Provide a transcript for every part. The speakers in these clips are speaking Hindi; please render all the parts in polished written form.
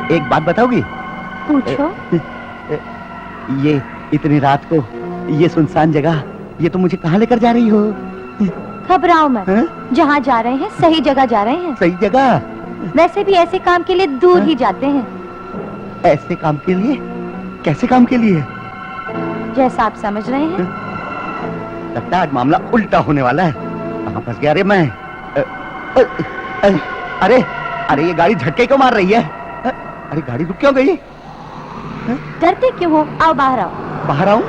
एक बात बताओगी? पूछो। ये इतनी रात को ये सुनसान जगह, ये तो मुझे कहाँ लेकर जा रही हो? घबराओ मत, जहाँ जा रहे हैं सही जगह जा रहे हैं। सही जगह? वैसे भी ऐसे काम के लिए दूर ही जाते हैं। ऐसे काम के लिए? कैसे काम के लिए? जैसा आप समझ रहे हैं। लगता है आज मामला उल्टा होने वाला है। कहाँ फंस गया रे मैं? अरे अरे ये गाड़ी झटके क्यों मार रही है? अरे गाड़ी रुक क्यों गई? डरते क्यों हो? आओ बाहर आओ। बाहर आऊं?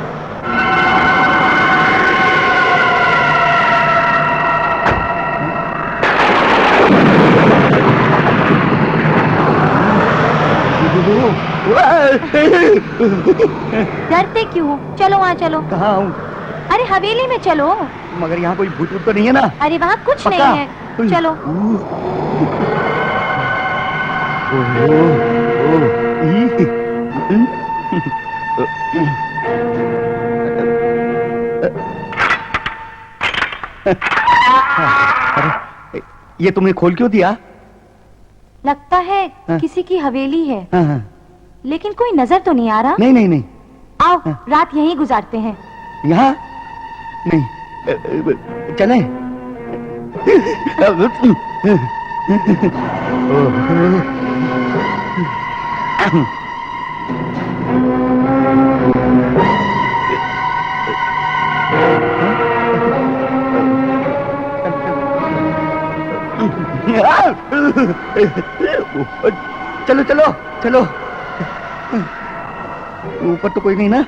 डरते क्यों हो? चलो वहाँ चलो। कहाँ आऊं? अरे हवेली में चलो। मगर यहाँ कोई भूत तो नहीं है ना? अरे वहाँ कुछ नहीं है, चलो। अरे ये तुमने खोल क्यों दिया? लगता है किसी की हवेली है। लेकिन कोई नजर तो नहीं आ रहा। नहीं नहीं नहीं। आओ रात यहीं गुजारते हैं। यहाँ नहीं, चले। चलो चलो चलो। ऊपर तो कोई नहीं ना?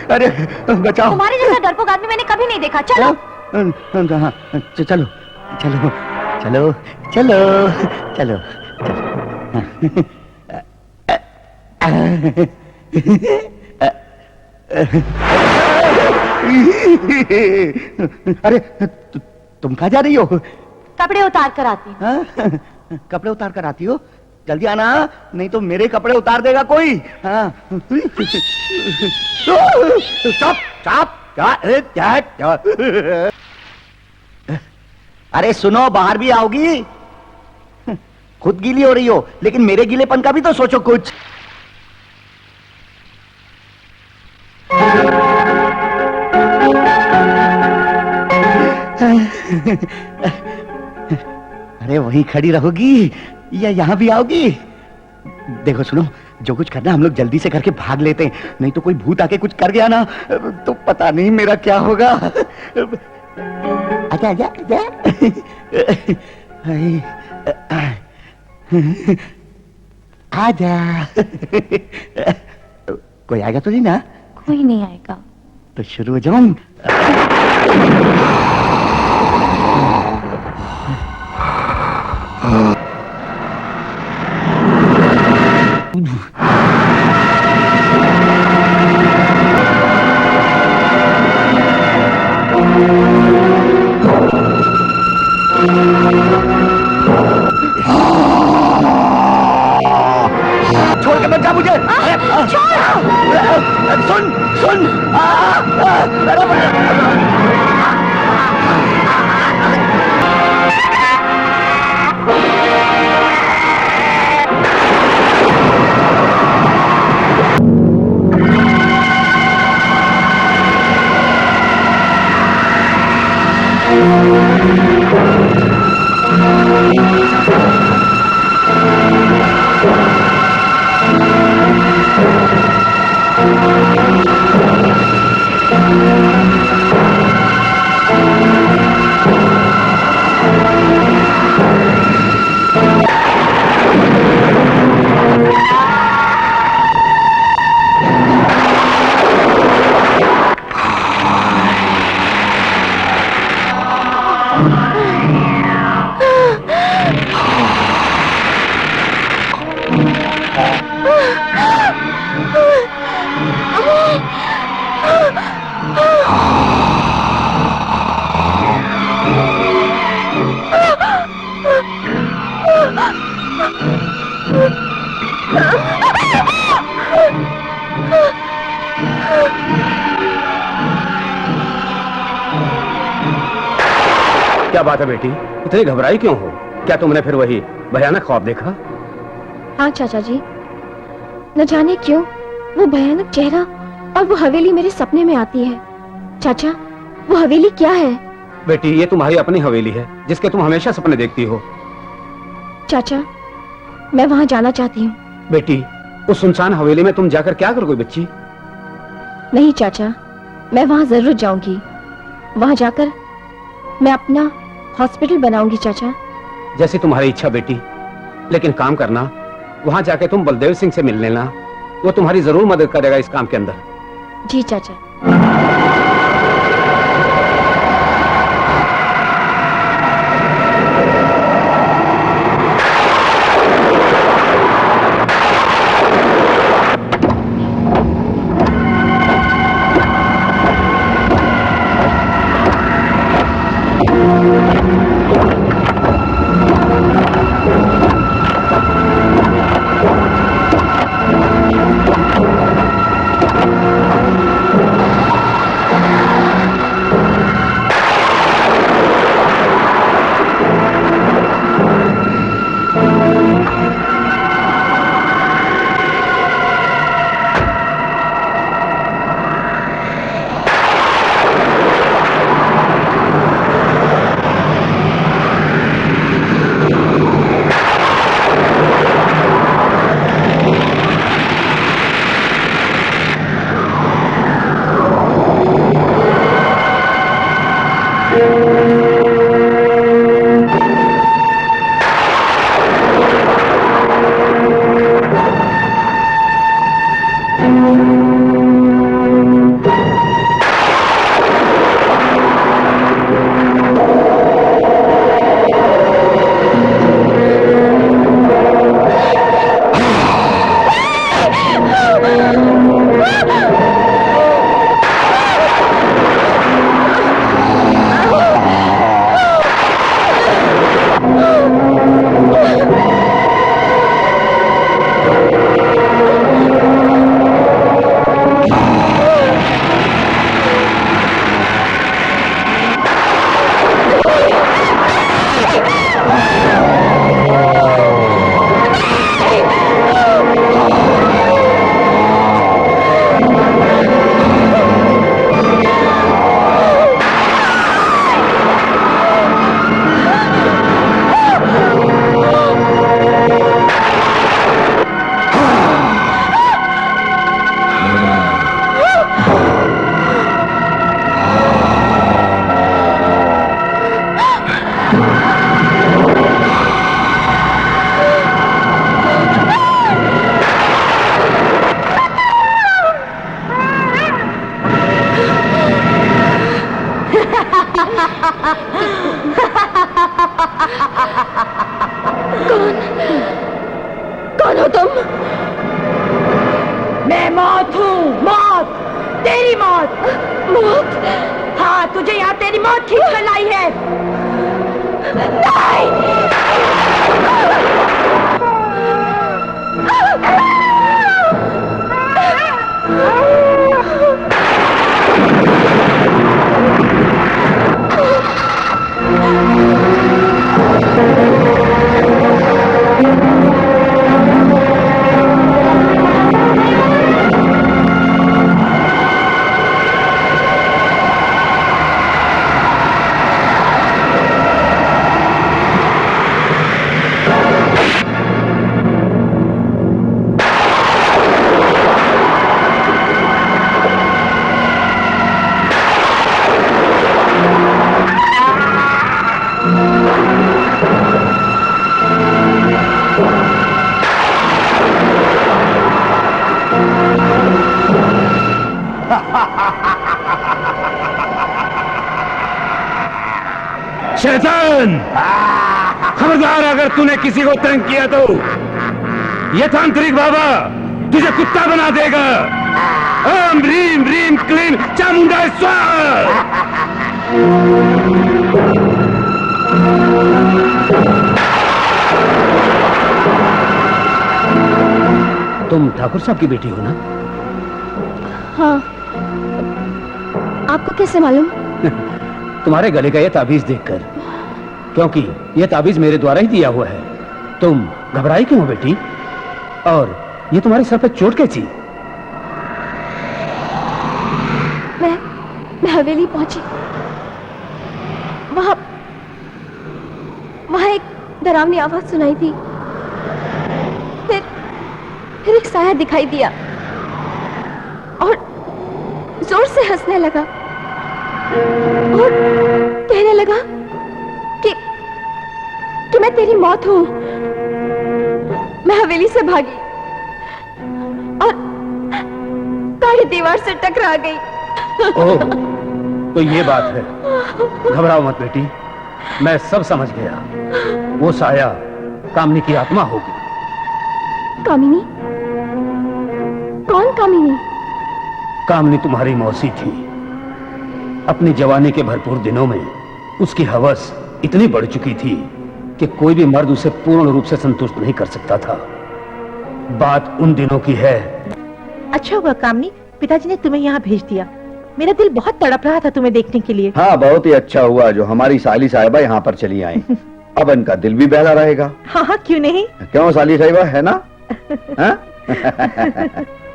अरे बचाओ। तुम्हारे जैसा डरपोक आदमी मैंने कभी नहीं देखा। चलो। हाँ चलो चलो चलो चलो चलो। अरे तुम कहाँ जा रही हो? कपड़े उतार कर आती हूँ। कपड़े उतार कर आती हो? जल्दी आना, नहीं तो मेरे कपड़े उतार देगा कोई। हाँ। Stop stop. अरे सुनो, बाहर भी आओगी? खुद गीली हो रही हो, लेकिन मेरे गीलेपन का भी तो सोचो कुछ। अरे वहीं खड़ी रहोगी या यहाँ भी आओगी? देखो सुनो, जो कुछ करना हम लोग जल्दी से करके भाग लेते हैं, नहीं तो कोई भूत आके कुछ कर गया ना तो पता नहीं मेरा क्या होगा। आजा आजा आजा। आजा। कोई आएगा तो नहीं ना? कोई नहीं आएगा। तो शुरू हो जाऊं? छोड़ के मत जा मुझे। सुन सुन। क्या बात है बेटी, इतनी घबराई क्यों हो? क्या तुमने फिर वही भयानक ख्वाब देखा? हाँ चाचा जी, न जाने क्यों वो भयानक चेहरा और वो हवेली मेरे सपने में आती है। चाचा, वो हवेली क्या है? बेटी, ये तुम्हारी अपनी हवेली है जिसके तुम हमेशा सपने देखती हो। चाचा, मैं वहाँ जाना चाहती हूँ। बेटी, उस सुनसान हवेली में तुम जाकर क्या करोगे बच्ची? नहीं चाचा, मैं वहाँ जरूर जाऊंगी। वहाँ जाकर मैं अपना हॉस्पिटल बनाऊंगी चाचा। जैसी तुम्हारी इच्छा बेटी, लेकिन काम करना, वहाँ जाके तुम बलदेव सिंह से मिल लेना, वो तुम्हारी जरूर मदद करेगा इस काम के अंदर। जी चाचा। कौन हो तुम? मैं मौत हूँ, मौत, तेरी मौत। मौत? हाँ, तुझे यहाँ तेरी मौत खींच कर लाई है। शैतान, खबरदार अगर तूने किसी को तंग किया तो ये तांत्रिक बाबा तुझे कुत्ता बना देगा। ओम ह्रीम ह्रीम क्लीम चामुंडा स्वाहा। तुम ठाकुर साहब की बेटी हो ना? हाँ। आपको कैसे मालूम? तुम्हारे गले का ये ताबीज देखकर क्योंकि यह ताबीज मेरे द्वारा ही दिया हुआ है। तुम घबराई क्यों हो बेटी? और ये तुम्हारे सर पे चोट कैसी? मैं हवेली पहुंची। वहां एक डरावनी आवाज सुनाई दी। फिर एक साया दिखाई दिया और जोर से हंसने लगा और कहने लगा कि मैं तेरी मौत हूं। मैं हवेली से भागी और गाड़ी दीवार से टकरा गई। ओह, तो ये बात है। घबराओ मत बेटी, मैं सब समझ गया। वो साया कामिनी की आत्मा होगी। कामिनी? कौन कामिनी? कामिनी तुम्हारी मौसी थी। अपनी जवानी के भरपूर दिनों में उसकी हवस इतनी बढ़ चुकी थी कि कोई भी मर्द उसे पूर्ण रूप से संतुष्ट नहीं कर सकता था। बात उन दिनों की है। अच्छा हुआ कामिनी, पिताजी ने तुम्हें यहाँ भेज दिया। मेरा दिल बहुत तड़प रहा था तुम्हें देखने के लिए। हाँ, बहुत ही अच्छा हुआ जो हमारी साली साहिबा यहाँ पर चली आई। अब इनका दिल भी बहला रहेगा। हाँ हाँ, क्यों नहीं। क्यों साली साहिबा, है ना?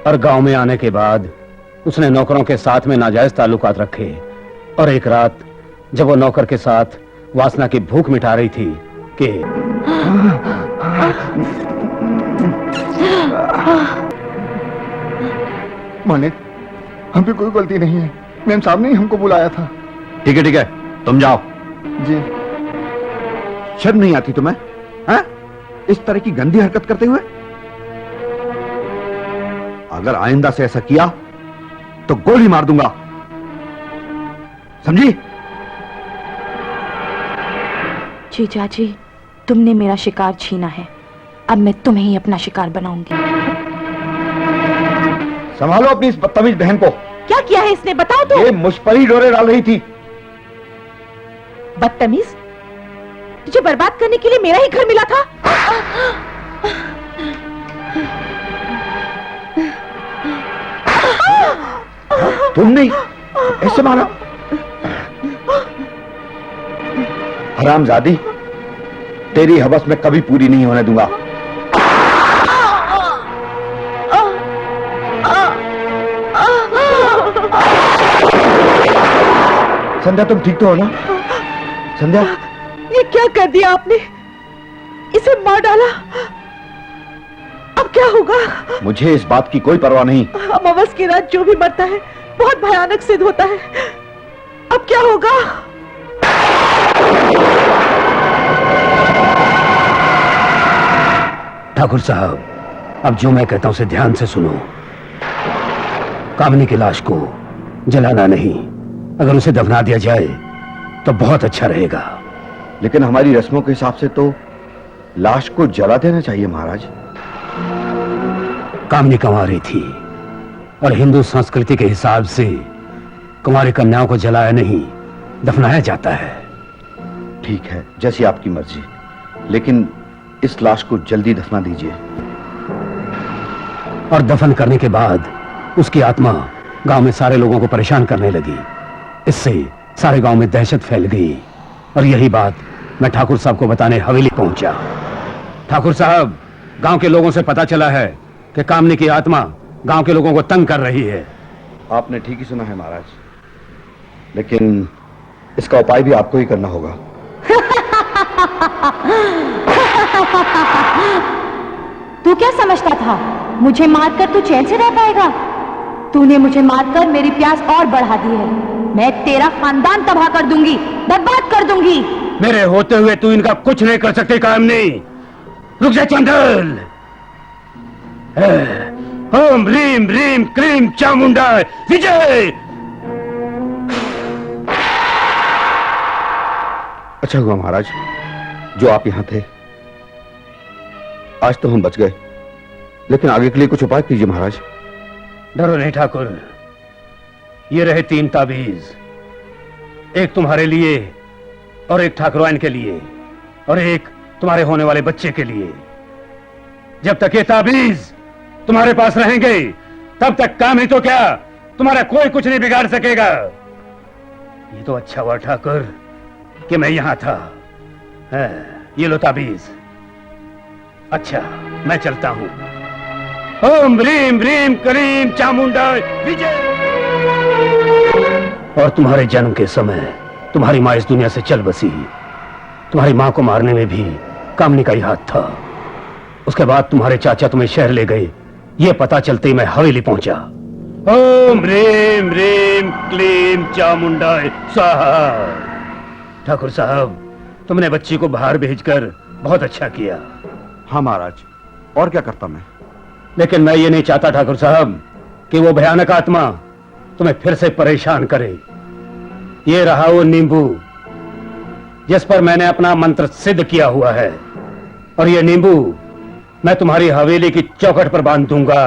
और गांव में आने के बाद उसने नौकरों के साथ में नाजायज ताल्लुकात रखे और एक रात जब वो नौकर के साथ वासना की भूख मिटा रही थी कि मालिक, हम पे कोई गलती नहीं है। मैम साहब ने ही हमको बुलाया था। ठीक है, तुम जाओ। जी। शर्म नहीं आती तुम्हें? हैं? इस तरह की गंदी हरकत करते हुए? अगर आइंदा से ऐसा किया तो गोली मार दूंगा, समझी? जीजा जी, तुमने मेरा शिकार छीना है, अब मैं तुम्हें ही अपना शिकार बनाऊंगी। संभालो अपनी इस बदतमीज बहन को। क्या किया है इसने, बताओ तो। ये मुझ पर ही डोरे डाल रही थी। बदतमीज, तुझे बर्बाद करने के लिए मेरा ही घर मिला था। तुम नहीं ऐसे मारा? हरामजादी, तेरी हवस मैं कभी पूरी नहीं होने दूंगा। संध्या, तुम ठीक तो हो ना? संध्या, ये क्या कर दिया आपने? इसे मार डाला। अब क्या होगा? मुझे इस बात की कोई परवाह नहीं। अमावस की रात जो भी मरता है बहुत भयानक सिद्ध होता है। अब क्या होगा? ठाकुर साहब, अब जो मैं कहता हूं उसे ध्यान से सुनो। कामिनी की लाश को जलाना नहीं, अगर उसे दफना दिया जाए तो बहुत अच्छा रहेगा। लेकिन हमारी रस्मों के हिसाब से तो लाश को जला देना चाहिए महाराज। कामिनी कुंवारी थी और हिंदू संस्कृति के हिसाब से कुंवारी कन्याओं को जलाया नहीं, दफनाया जाता है। ठीक है, जैसी आपकी मर्जी, लेकिन इस लाश को जल्दी दफना दीजिए। और दफन करने के बाद उसकी आत्मा गांव में सारे लोगों को परेशान करने लगी। इससे सारे गांव में दहशत फैल गई और यही बात मैं ठाकुर साहब को बताने हवेली पहुंचा। ठाकुर साहब, गांव के लोगों से पता चला है कि कामिनी की आत्मा गांव के लोगों को तंग कर रही है। आपने ठीक ही सुना है महाराज, लेकिन इसका उपाय भी आपको ही करना होगा। तू क्या समझता था मुझे मारकर तू चैन से रह पाएगा? तूने मुझे मारकर मेरी प्यास और बढ़ा दी है। मैं तेरा खानदान तबाह कर दूंगी, बर्बाद कर दूंगी। मेरे होते हुए तू इनका कुछ नहीं कर सकती कामिनी। रुक जा चंडल। ओम ह्रीम ह्रीम क्लीम चामुंडा विजय। अच्छा हुआ महाराज जो आप यहां थे। आज तो हम बच गए, लेकिन आगे के लिए कुछ उपाय कीजिए महाराज। डरो नहीं ठाकुर, ये रहे 3 ताबीज, एक तुम्हारे लिए और एक ठाकुरवाइन के लिए और एक तुम्हारे होने वाले बच्चे के लिए। जब तक ये ताबीज तुम्हारे पास रहेंगे तब तक काम ही तो क्या, तुम्हारा कोई कुछ नहीं बिगाड़ सकेगा। ये तो अच्छा हुआ ठाकुर कि मैं यहां था, है, ये लो ताबीज। अच्छा, मैं चलता हूं। ओम ह्रीम ह्रीम क्लीम चामुंडा विजय। और तुम्हारे जन्म के समय तुम्हारी माँ इस दुनिया से चल बसी। तुम्हारी माँ को मारने में भी कामनी का ही हाथ था। उसके बाद तुम्हारे चाचा तुम्हें शहर ले गए। ये पता चलते ही मैं हवेली पहुंचा। ओम ह्रीम ह्रीम क्लीम चामुंडा स्वाहा। ठाकुर साहब, तुमने बच्ची को बाहर भेजकर बहुत अच्छा किया। हाँ महाराज, और क्या करता मैं। लेकिन मैं ये नहीं चाहता ठाकुर साहब कि वो भयानक आत्मा तुम्हें फिर से परेशान करे। ये रहा वो नींबू जिस पर मैंने अपना मंत्र सिद्ध किया हुआ है, और ये नींबू मैं तुम्हारी हवेली की चौखट पर बांध दूंगा,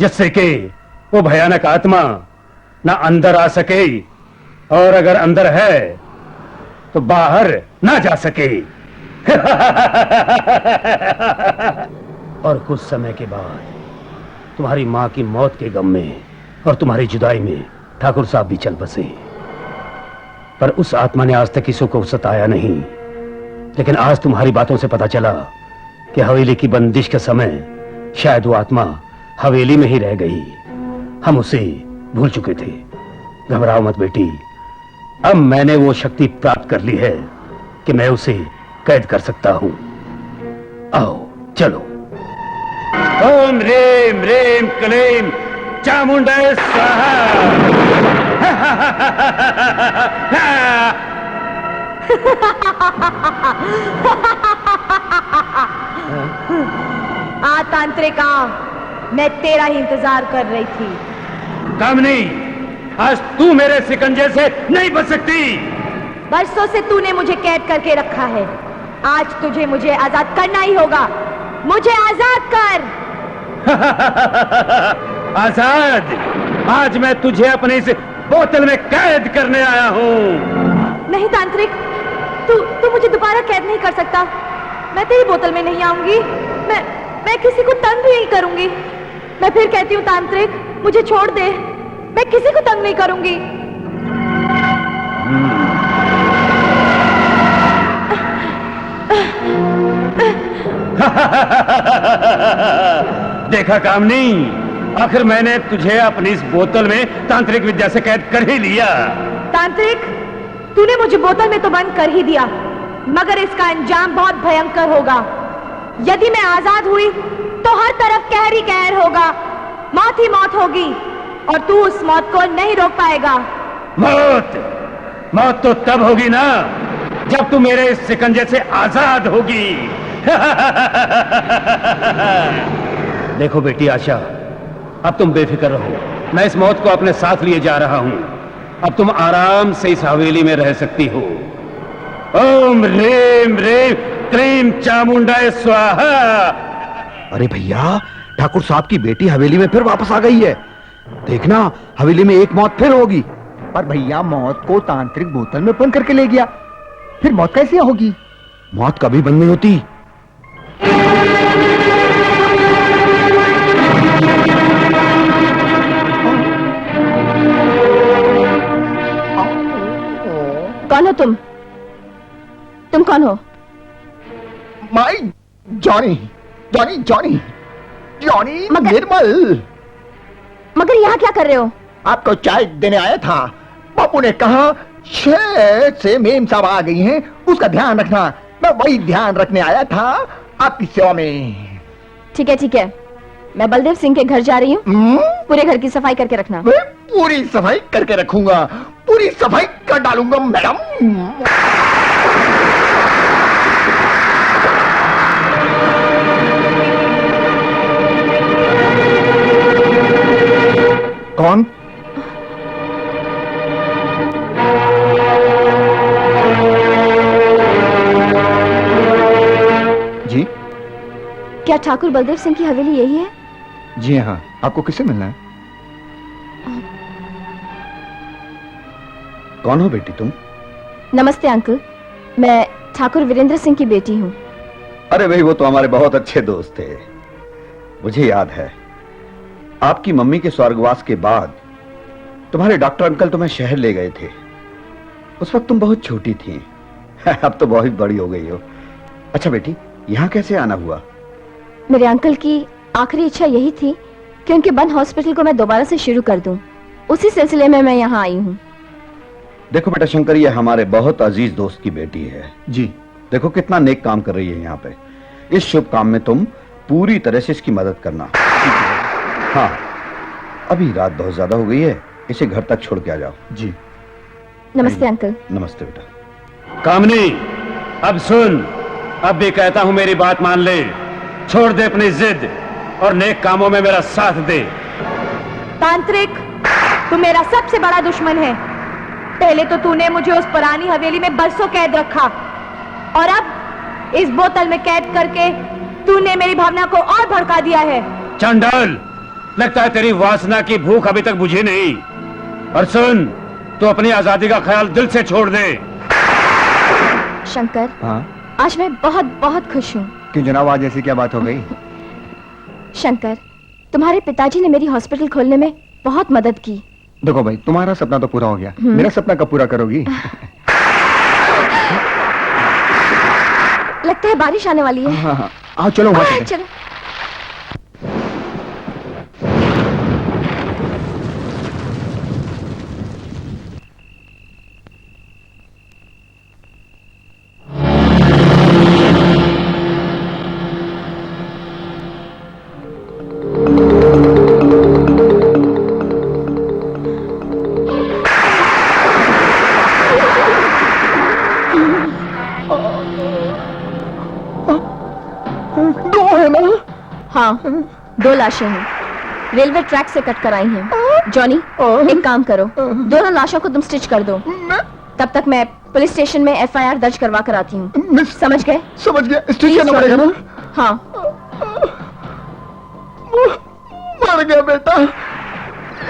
जिससे कि वो भयानक आत्मा ना अंदर आ सके, और अगर अंदर है तो बाहर ना जा सके। और कुछ समय के बाद तुम्हारी मां की मौत के गम में और तुम्हारी जुदाई में ठाकुर साहब भी चल बसे। पर उस आत्मा ने आज तक किसी को सताया नहीं। लेकिन आज तुम्हारी बातों से पता चला कि हवेली की बंदिश के समय शायद वो आत्मा हवेली में ही रह गई। हम उसे भूल चुके थे। घबराओ मत बेटी, अब मैंने वो शक्ति प्राप्त कर ली है कि मैं उसे कैद कर सकता हूं। आओ चलो। ओम ह्रीम ह्रीम क्लीम चामुंडा स्वाहा। आ तांत्रिका, मैं तेरा ही इंतजार कर रही थी। कामनी, आज तू मेरे शिकंजे से नहीं बच सकती। बरसों से तूने मुझे कैद करके रखा है। आज तुझे मुझे आजाद करना ही होगा। मुझे आजाद कर। आजाद? आज मैं तुझे अपनी इस बोतल में कैद करने आया हूँ। नहीं तांत्रिक, तू मुझे दोबारा कैद नहीं कर सकता। मैं तेरी बोतल में नहीं आऊंगी। मैं किसी को तंग भी नहीं करूंगी। मैं फिर कहती हूँ तांत्रिक, मुझे छोड़ दे। मैं किसी को तंग नहीं करूंगी। देखा कामनी, आखिर मैंने तुझे अपनी इस बोतल में तांत्रिक विद्या से कैद कर ही लिया। तांत्रिक, तूने मुझे बोतल में तो बंद कर ही दिया, मगर इसका अंजाम बहुत भयंकर होगा। यदि मैं आजाद हुई तो हर तरफ कहर ही कहर होगा। मौत ही मौत होगी, और तू उस मौत को नहीं रोक पाएगा। मौत तो तब होगी ना जब तू मेरे इस शिकंजे से आजाद होगी। देखो बेटी आशा, अब तुम बेफिक्र रहो। मैं इस मौत को अपने साथ लिए जा रहा हूं। अब तुम आराम से इस हवेली में रह सकती हो। ओम ह्रीम ह्रीम क्लीम चामुंडा स्वाहा। अरे भैया, ठाकुर साहब की बेटी हवेली में फिर वापस आ गई है। देखना, हवेली में एक मौत फिर होगी। पर भैया, मौत को तांत्रिक बोतल में बंद करके ले गया, फिर मौत कैसे होगी? मौत कभी बंद नहीं होती। कौन हो तुम? तुम कौन हो? माई जॉनी जॉनी जॉनी जॉनी निर्मल। मगर यहाँ क्या कर रहे हो? आपको चाय देने आया था। बापू ने कहा शहर से मेम साहब आ गई हैं, उसका ध्यान रखना। मैं वही ध्यान रखने आया था आपकी सेवा में। ठीक है ठीक है, मैं बलदेव सिंह के घर जा रही हूँ। पूरे घर की सफाई करके रखना। मैं पूरी सफाई करके रखूंगा, पूरी सफाई कर डालूंगा मैडम। कौन? जी? क्या ठाकुर बलदेव सिंह की हवेली यही है? जी हाँ। आपको किससे मिलना है? कौन हो बेटी तुम? नमस्ते अंकल, मैं ठाकुर वीरेंद्र सिंह की बेटी हूँ। अरे भाई, वो तो हमारे बहुत अच्छे दोस्त थे। मुझे याद है, आपकी मम्मी के स्वर्गवास के बाद तुम्हारे डॉक्टर अंकल तुम्हें शहर ले गए थे। उस वक्त तुम बहुत छोटी थी। अब तो बहुत बड़ी हो गई हो। अच्छा बेटी, यहाँ कैसे आना हुआ? मेरे अंकल की आखिरी इच्छा यही थी कि उनके बंद हॉस्पिटल को मैं दोबारा से शुरू कर दूं। उसी सिलसिले में मैं यहाँ आई हूँ। देखो बेटा शंकर, ये हमारे बहुत अजीज दोस्त की बेटी है। जी। देखो कितना नेक काम कर रही है यहाँ पे। इस शुभ काम में तुम पूरी तरह से इसकी मदद करना। हाँ, अभी रात बहुत ज्यादा हो गई है, इसे घर तक छोड़ के आ जाओ। जी। नमस्ते अंकल। नमस्ते बेटा। कामनी, अब सुन, अब भी कहता हूं मेरी बात मान ले। छोड़ दे अपनी जिद और नेक कामों में मेरा साथ दे। तांत्रिक, तू मेरा सबसे बड़ा दुश्मन है। पहले तो तूने मुझे उस पुरानी हवेली में बरसों कैद रखा, और अब इस बोतल में कैद करके तूने मेरी भावना को और भड़का दिया है। चंडाल, लगता है तेरी वासना की भूख अभी तक बुझी नहीं। और सुन, तू अपनी आजादी का ख्याल दिल से छोड़ दे। शंकर, हाँ? आज मैं बहुत बहुत खुश हूँ। क्यों जनाब, आज ऐसी क्या बात हो गई? शंकर, तुम्हारे पिताजी ने मेरी हॉस्पिटल खोलने में बहुत मदद की। देखो भाई, तुम्हारा सपना तो पूरा हो गया, मेरा सपना कब पूरा करोगी? लगता है बारिश आने वाली है। हाँ हाँ, आओ चलो वहाँ चलते हैं। चलो। हाँ, 2 लाशें हैं, रेलवे ट्रैक से कट कर आई हैं। जॉनी, एक काम करो, दोनों लाशों को तुम स्टिच कर दो। तब तक मैं पुलिस स्टेशन में FIR दर्ज करवा कर आती हूँ। समझ गए? समझ गया, स्टिच करना पड़ेगा ना? हाँ। मर गया बेटा,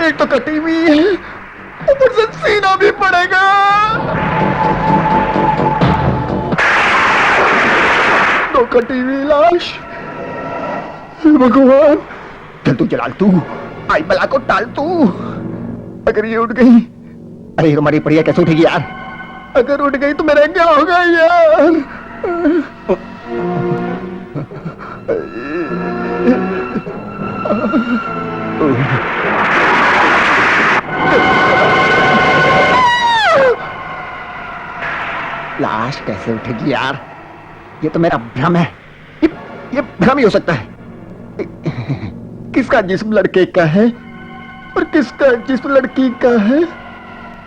एक तो कटी हुई है, ऊपर से सीना भी पड़ेगा। दो कटी हुई लाश। भगवान, चल तू जलाल तू, आई बला को टाल तू। अगर ये उठ गई, अरे हमारी परिया कैसे उठेगी यार? अगर उठ गई तो मेरा क्या होगा यार? लाश कैसे उठेगी यार? ये तो मेरा भ्रम है। ये भ्रम ही हो सकता है। किसका जिस्म लड़के का है और किसका जिस्म लड़की का है?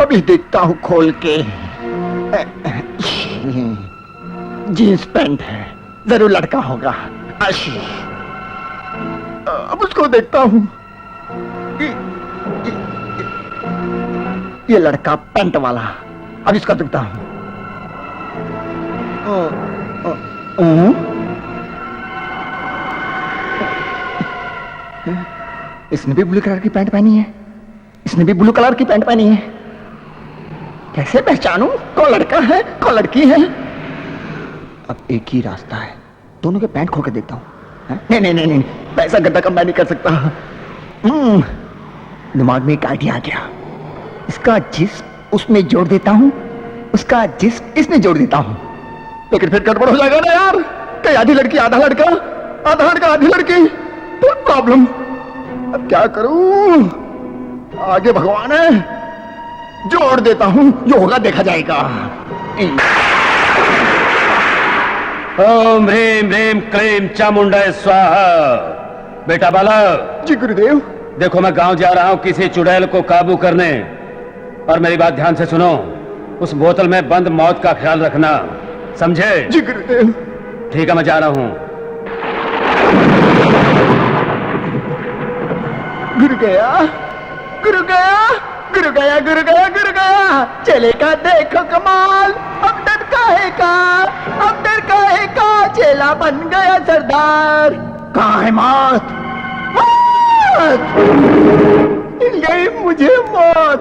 अभी देखता हूं खोल के। जींस पैंट है, जरूर लड़का होगा। अब उसको देखता हूं। ये लड़का पैंट वाला, अब इसका देखता हूं। इसने भी ब्लू कलर की पैंट पहनी है, इसने भी ब्लू कलर की पैंट पहनी है। कैसे पहचानूं कौन लड़का है कौन लड़की है? अब एक ही रास्ता है, दोनों के पैंट खोल के देखता हूं। नहीं नहीं नहीं नहीं, पैसा गड्ढा कम मैं नहीं कर सकता। दिमाग में एक आइडिया आ गया। इसका जिस्म उसमें जोड़ देता हूं, उसका जिस्म इसमें जोड़ देता हूं। लेकिन फिर गड़बड़ हो जाएगा ना यार। कहीं आधी लड़की आधा लड़का, आधा लड़का आधी लड़की, तो प्रॉब्लम। अब क्या करूं? आगे भगवान है, जोड़ देता हूं, जो होगा देखा जाएगा। ओम ह्रीम ह्रीम क्लीम चामुंडा स्वाहा। बेटा बालक। जी गुरुदेव। देखो, मैं गांव जा रहा हूं किसी चुड़ैल को काबू करने, और मेरी बात ध्यान से सुनो। उस बोतल में बंद मौत का ख्याल रखना, समझे? जी गुरुदेव। ठीक है, मैं जा रहा हूं। गुरु गया, गुरु गया, गुरु गया, गुरु गया, गुरु गया। चलेगा देखो कमाल, अब डर काहेगा, अब डर काहेगा। चेला बन गया सरदार। कहाँ है मौत? मौत! मिल गई मुझे मौत।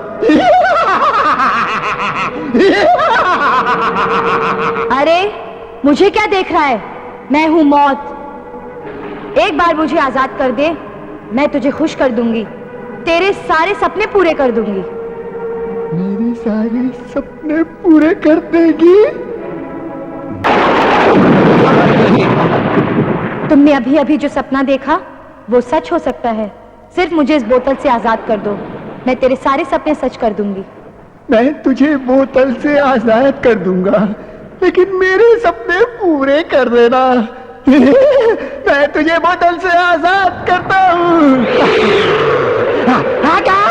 अरे मुझे क्या देख रहा है? मैं हूं मौत। एक बार मुझे आजाद कर दे, मैं तुझे खुश कर दूंगी, तेरे सारे सपने पूरे कर दूंगी। मेरे सारे सपने पूरे कर देगी? नहीं। तुमने अभी अभी जो सपना देखा वो सच हो सकता है। सिर्फ मुझे इस बोतल से आजाद कर दो, मैं तेरे सारे सपने सच कर दूंगी। मैं तुझे बोतल से आजाद कर दूंगा, लेकिन मेरे सपने पूरे कर देना। मैं तुझे बोतल से आजाद करता हूँ। बचाओ!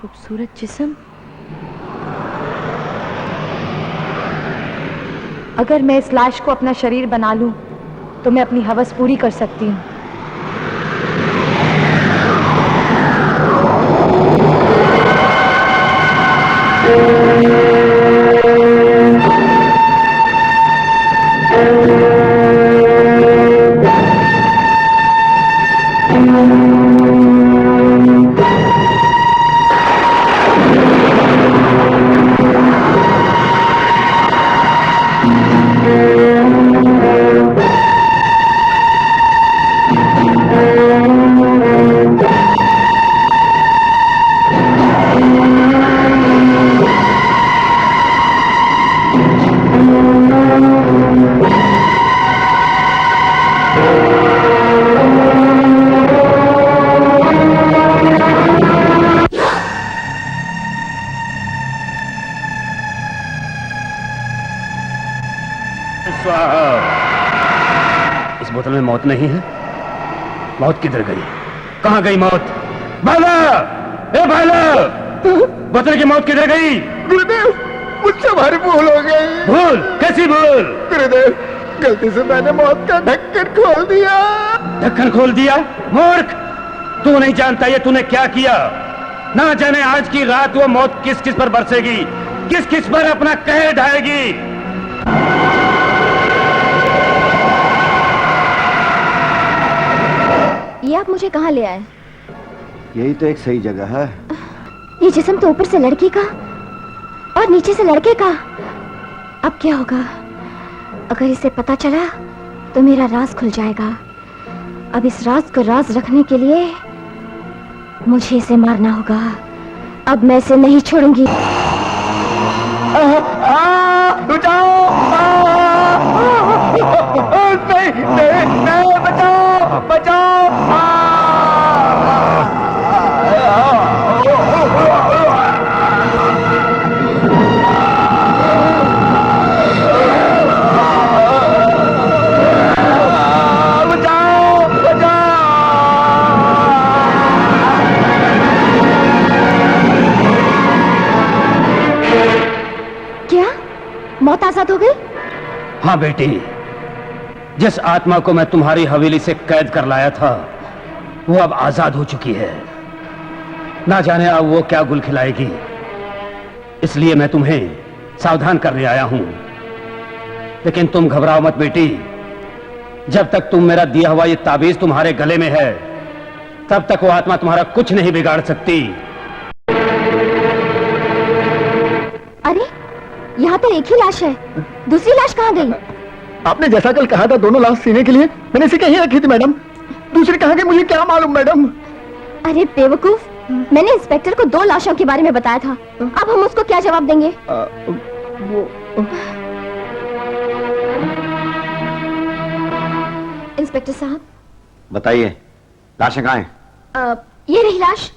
खूबसूरत जिस्म। अगर मैं इस लाश को अपना शरीर बना लूं, तो मैं अपनी हवस पूरी कर सकती हूँ। इस बोतल में मौत नहीं है। मौत किधर गई? कहां गई मौत? भाला! ए भाला! बोतल की मौत किधर गई? गुरुदेव, मुझसे भारी भूल हो गई। भूल? कैसी भूल? गुरुदेव, गलती से मैंने मौत का ढक्कन खोल दिया। ढक्कन खोल दिया? मूर्ख! तू नहीं जानता ये तूने क्या किया। ना जाने आज की रात वो मौत किस किस पर बरसेगी, किस किस पर अपना कहर ढाएगी। ये आप मुझे कहाँ ले आए? यही तो एक सही जगह है। ये जिस्म तो ऊपर से लड़के का और नीचे से लड़के का। अब क्या होगा? अगर इसे पता चला तो मेरा राज खुल जाएगा। अब इस राज को राज रखने के लिए मुझे इसे मारना होगा। अब मैं इसे नहीं छोड़ूंगी। नहीं, बचाओ, बचाओ। क्या मौत आजाद हो गई? हाँ बेटी, जिस आत्मा को मैं तुम्हारी हवेली से कैद कर लाया था वो अब आजाद हो चुकी है। ना जाने अब वो क्या गुल खिलाएगी, इसलिए मैं तुम्हें सावधान करने आया हूं। लेकिन तुम घबराओ मत बेटी, जब तक तुम मेरा दिया हुआ ये ताबीज तुम्हारे गले में है तब तक वो आत्मा तुम्हारा कुछ नहीं बिगाड़ सकती। अरे यहाँ तो एक ही लाश है, दूसरी लाश कहाँ गई? आपने जैसा कल कहा था दोनों लाश सीने के लिए, मैंने इसे कहीं रखी थी मैडम। दूसरी कहाँ गई मुझे क्या मालूम मैडम। अरे बेवकूफ, मैंने इंस्पेक्टर को 2 लाशों के बारे में बताया था। अब हम उसको क्या जवाब देंगे? इंस्पेक्टर साहब बताइए, लाशें कहाँ हैं? ये रही लाश।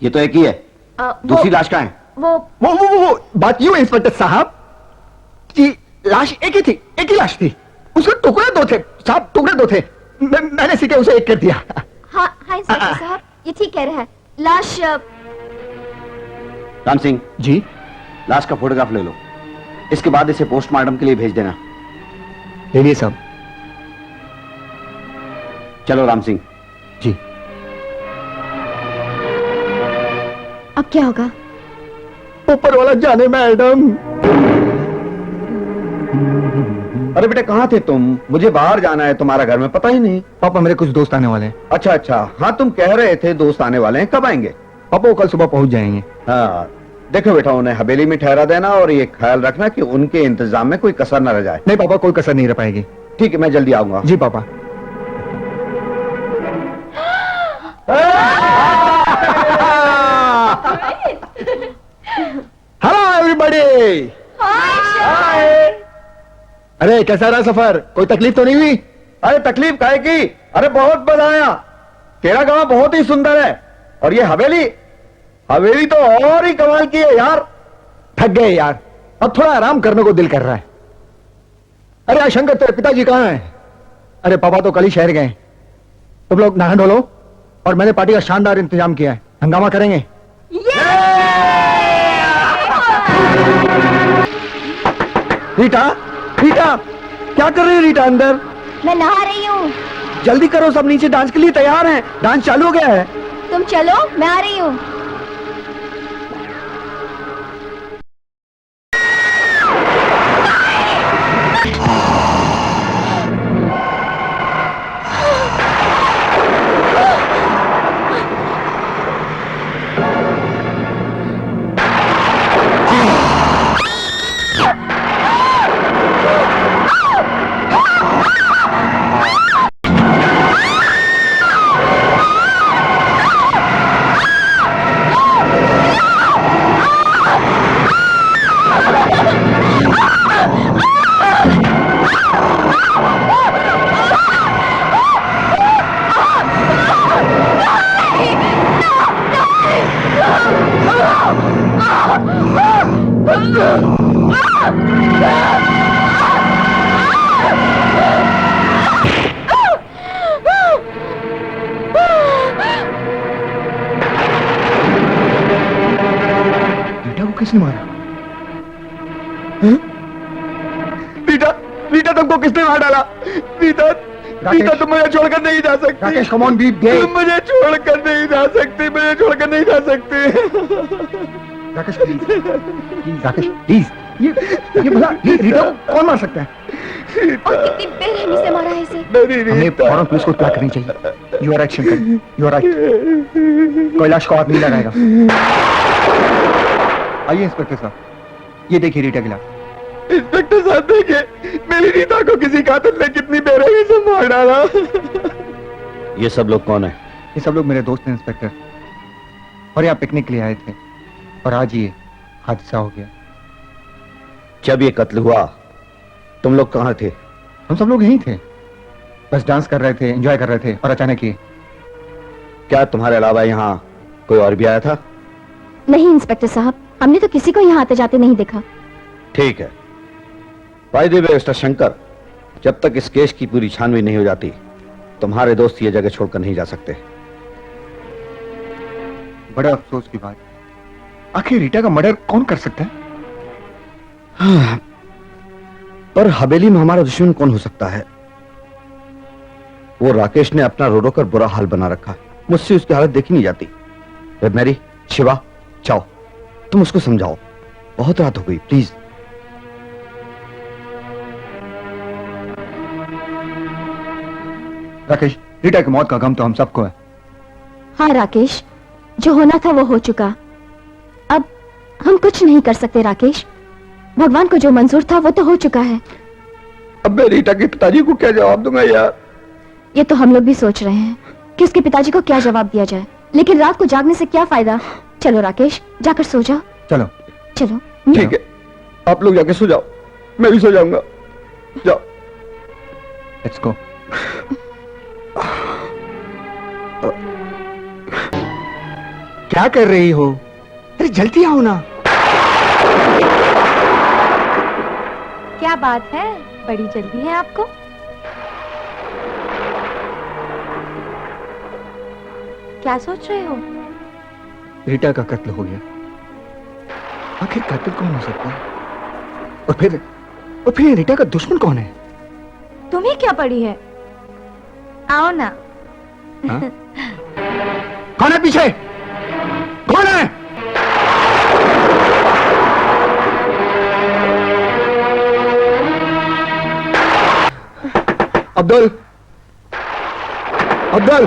ये तो एक ही है। दूसरी लाश कहाँ है? वो बात यूं है इंस्पेक्टर साहब कि लाश एक ही थी, एक ही लाश थी। उसके टुकड़े 2 थे साहब, टुकड़े 2 थे। मैंने सीधे उसे एक कर दिया। हाँ हाँ इंस्पेक्टर साहब, ये ठीक कह रहे हैं। लाश राम सिंह जी, लाश का फोटोग्राफ ले लो, इसके बाद इसे पोस्टमार्टम के लिए भेज देना। ले लिए साहब। चलो राम सिंह। जी। अब क्या होगा? ऊपर वाला जाने मैडम। अरे बेटे कहाँ थे तुम? मुझे बाहर जाना है, तुम्हारा घर में पता ही नहीं। पापा मेरे कुछ दोस्त आने वाले हैं। अच्छा अच्छा, हाँ तुम कह रहे थे दोस्त आने वाले हैं, कब आएंगे? पापा वो कल सुबह पहुंच जाएंगे। हाँ देखो बेटा, उन्हें हवेली में ठहरा देना और ये ख्याल रखना कि उनके इंतजाम में कोई कसर न रह जाए। नहीं पापा, कोई कसर नहीं रह पाएगी। ठीक है, मैं जल्दी आऊंगा। जी पापा। Hello everybody. अरे कैसा रहा सफर? कोई तकलीफ तो नहीं हुई? अरे तकलीफ काहे की? अरे बहुत मजा आया। तेरा गांव बहुत ही सुंदर है और ये हवेली हवेली तो और ही कमाल की है यार। थक गए यार, अब थोड़ा आराम करने को दिल कर रहा है। अरे यार शंकर, तेरे पिताजी कहाँ हैं? अरे पापा तो कल ही शहर गए। तुम लोग नहा धो लो और मैंने पार्टी का शानदार इंतजाम किया है, हंगामा करेंगे। रीटा, रीटा, क्या कर रही है रीटा अंदर? मैं नहा रही हूँ। जल्दी करो, सब नीचे डांस के लिए तैयार हैं। डांस चालू हो गया है। तुम चलो, मैं आ रही हूँ। रीटा को किसने मारा? रीटा, रीटा तुमको किसने मार डाला? रीटा, रीटा तुम मुझे छोड़कर नहीं जा सकती। राकेश कम ऑन, बी गए। तुम मुझे छोड़कर नहीं जा सकती, मुझे छोड़कर नहीं जा सकती। राकेश प्लीज, राकेश प्लीज, ये भला रीटा को कौन मार सकता है? और कितनी बेरहमी से मारा है इसे। हमें फौरन पुलिस को इत्तला करनी चाहिए। You are right Shankar, you are right. Kailash को हाथ नहीं लगाएगा। आइए इंस्पेक्टर साहब, ये देखिए रीटा गिला। इंस्पेक्टर साहब देखिए, मेरी रीटा को किसी कातिल ने कितनी बेरहमी से मार डाला। ये सब लोग कौन है? ये सब लोग मेरे दोस्त हैं इंस्पेक्टर, और यहाँ पिकनिक के लिए आए थे और आज ये हादसा हो गया। जब ये कत्ल हुआ तुम लोग कहाँ थे? हम सब लोग यहीं थे, बस डांस कर रहे थे, एंजॉय कर रहे थे और अचानक ये। क्या तुम्हारे अलावा यहाँ कोई और भी आया था? नहीं इंस्पेक्टर साहब, हमने तो किसी को यहाँ आते जाते नहीं देखा। ठीक है। By the way mister Shankar, जब तक इस केस की पूरी छानबीन नहीं हो जाती तुम्हारे दोस्त ये जगह छोड़कर नहीं जा सकते। बड़ा अफसोस की बात, आखिर रीटा का मर्डर कौन कर सकता है? हाँ, पर हवेली में हमारा दुश्मन कौन हो सकता है? वो राकेश ने अपना रो रो कर बुरा हाल बना रखा, मुझसे उसकी हालत देखी नहीं जाती। मैरी, शिवा, जाओ तुम उसको समझाओ, बहुत रात हो गई, प्लीज। राकेश, रीटा की मौत का गम तो हम सबको है। हाँ राकेश, जो होना था वो हो चुका, अब हम कुछ नहीं कर सकते राकेश। भगवान को जो मंजूर था वो तो हो चुका है। अब मैं रीटा के पिताजी को क्या जवाब दूंगा यार? ये तो हम लोग भी सोच रहे हैं कि उसके पिताजी को क्या जवाब दिया जाए, लेकिन रात को जागने से क्या फायदा। चलो राकेश, जाकर सो जाओ। चलो चलो। ठीक है, आप लोग जाके सो जाओ, मैं भी सो जाऊंगा। जाओ। Let's go. क्या कर रही हो? अरे जल्दी आओ ना। क्या बात है, बड़ी जल्दी है आपको? क्या सोच रहे हो? रीटा का कत्ल हो गया, आखिर कातिल कौन हो सकता है? और फिर रीटा का दुश्मन कौन है? तुम्हें क्या पड़ी है? आओ ना, हाँ? कौन है पीछे? कौन है? अब्दुल, अब्दुल,